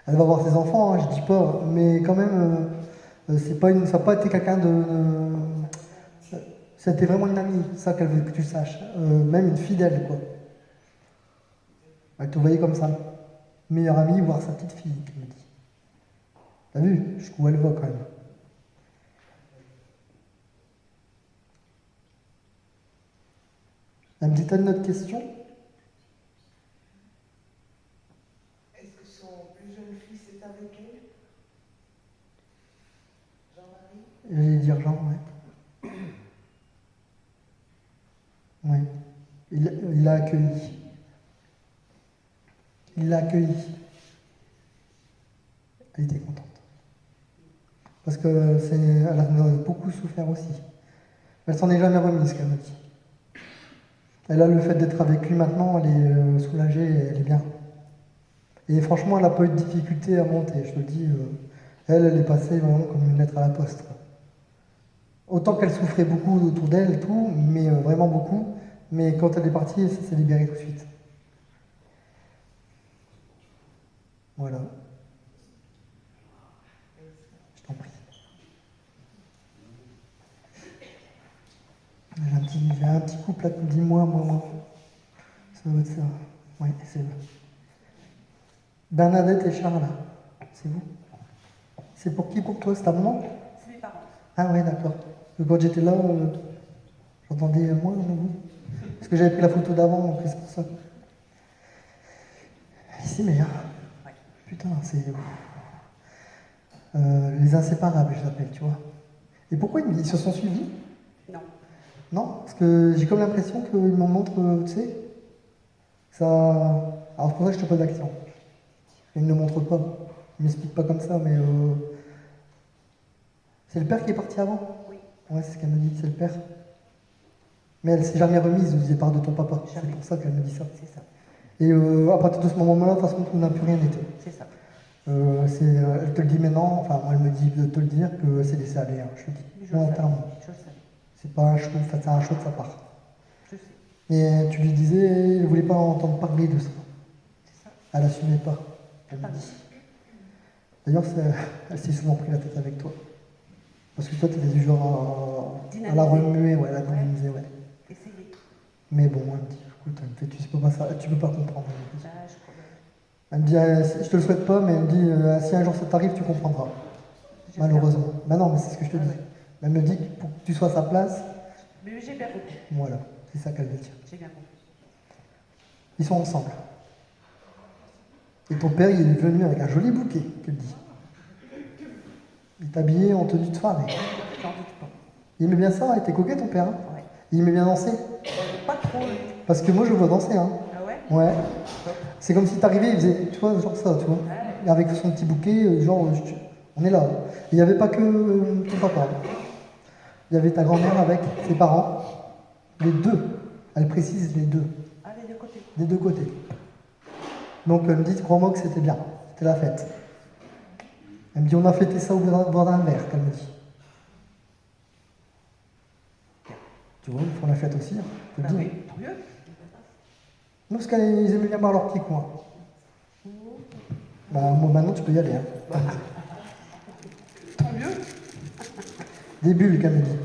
Elle va voir ses enfants, hein, je dis pas, mais quand même, ça n'a pas été quelqu'un de. C'était vraiment une amie, ça qu'elle veut que tu saches. Même une fidèle, quoi. Elle te voyait comme ça. Meilleure amie, voire sa petite fille, qu'elle me dit. T'as vu jusqu'où elle va quand même. Elle me dit, t'as une autre question? Est-ce que son plus jeune fils est avec elle? Jean-Marie? J'allais dire Jean, Oui. Il l'a accueilli. Il l'a accueilli. Elle était contente. Parce elle a beaucoup souffert aussi. Elle s'en est jamais remise, qu'elle me dit. Elle a le fait d'être avec lui maintenant, elle est soulagée, elle est bien. Et franchement, elle n'a pas eu de difficulté à monter, je te le dis. Elle est passée vraiment comme une lettre à la poste. Quoi. Autant qu'elle souffrait beaucoup autour d'elle et tout, mais vraiment beaucoup. Mais quand elle est partie, ça s'est libéré tout de suite. Voilà. Je t'en prie. J'ai un petit couple là qui me dit moi. Ça doit être ça. Oui, c'est vrai. Bernadette et Charles, c'est vous? C'est pour qui pour toi? C'est ta maman? C'est mes parents. Ah ouais, d'accord. Parce que quand j'étais là, j'entendais moi, vous. Parce que j'avais pris la photo d'avant, donc c'est pour ça. Ici, mais Ouais. putain, c'est... les inséparables, je l'appelle, tu vois. Et pourquoi ils se sont suivis? Non. Non, parce que j'ai comme l'impression qu'ils m'en montrent, tu sais, ça... Alors c'est pour ça que je te pose la question. Ils ne le montrent pas. Ils ne m'expliquent pas comme ça, mais... C'est le père qui est parti avant? Oui. Ouais, c'est ce qu'elle me dit, c'est le père. Mais elle s'est jamais remise du départ de ton papa. Jamais. C'est pour ça qu'elle me dit ça. C'est ça. Et à partir de ce moment-là, de toute façon, tout n'a plus rien été. C'est ça. Elle te le dit maintenant, enfin, moi, elle me dit de te le dire que c'est laissé aller, hein, je te dis. Je le savais. Volontairement. Je le savais. C'est pas un choix, enfin, c'est un choix de sa part. Je sais. Mais tu lui disais, elle ne voulait pas entendre parler de ça. C'est ça. Elle n'assumait pas, elle me Ah. dit. D'ailleurs, elle s'est souvent pris la tête avec toi. Parce que toi, tu étais du genre à la remuer, ouais, à la dynamiser, ouais. Essayez. Mais bon, elle me dit, écoute, elle me fait, tu peux pas comprendre. Ah, je crois bien. Elle me dit, je te le souhaite pas, mais elle me dit, si un jour ça t'arrive, tu comprendras. J'espère. Malheureusement. Ben non, mais c'est ce que je te Ah dis. ouais. Elle me dit que pour que tu sois à sa place, Mais j'ai bien compris. voilà, c'est ça qu'elle veut dire. J'ai bien compris. Ils sont ensemble. Et ton père, il est venu avec un joli bouquet, qu'elle dit. Il est habillé en tenue de soirée. J'en doute pas. Il aimait bien ça, il était coquet ton père. Hein. Ouais. Il aimait bien danser. Pas trop. Parce que moi, je le vois danser. Hein. Ah ouais? Ouais. C'est comme si t'arrivais, il faisait, tu vois, genre ça, tu vois. Ouais. Avec son petit bouquet, genre, on est là. Il n'y avait pas que ton papa. Il y avait ta grand-mère avec ses parents. Les deux. Elle précise les deux. Ah, les deux côtés. Des deux côtés. Donc elle me dit, crois-moi que c'était bien. C'était la fête. Elle me dit, on a fêté ça au bord d'un verre, qu'elle me dit. Tu vois, ils font la fête aussi, hein, je te Ah le dis. oui, tant mieux. Non, parce qu'ils aimaient bien boire leur petit coin. Bah, moi, maintenant, tu peux y aller. Hein. Tant mieux. Des bulles, qu'elle me dit.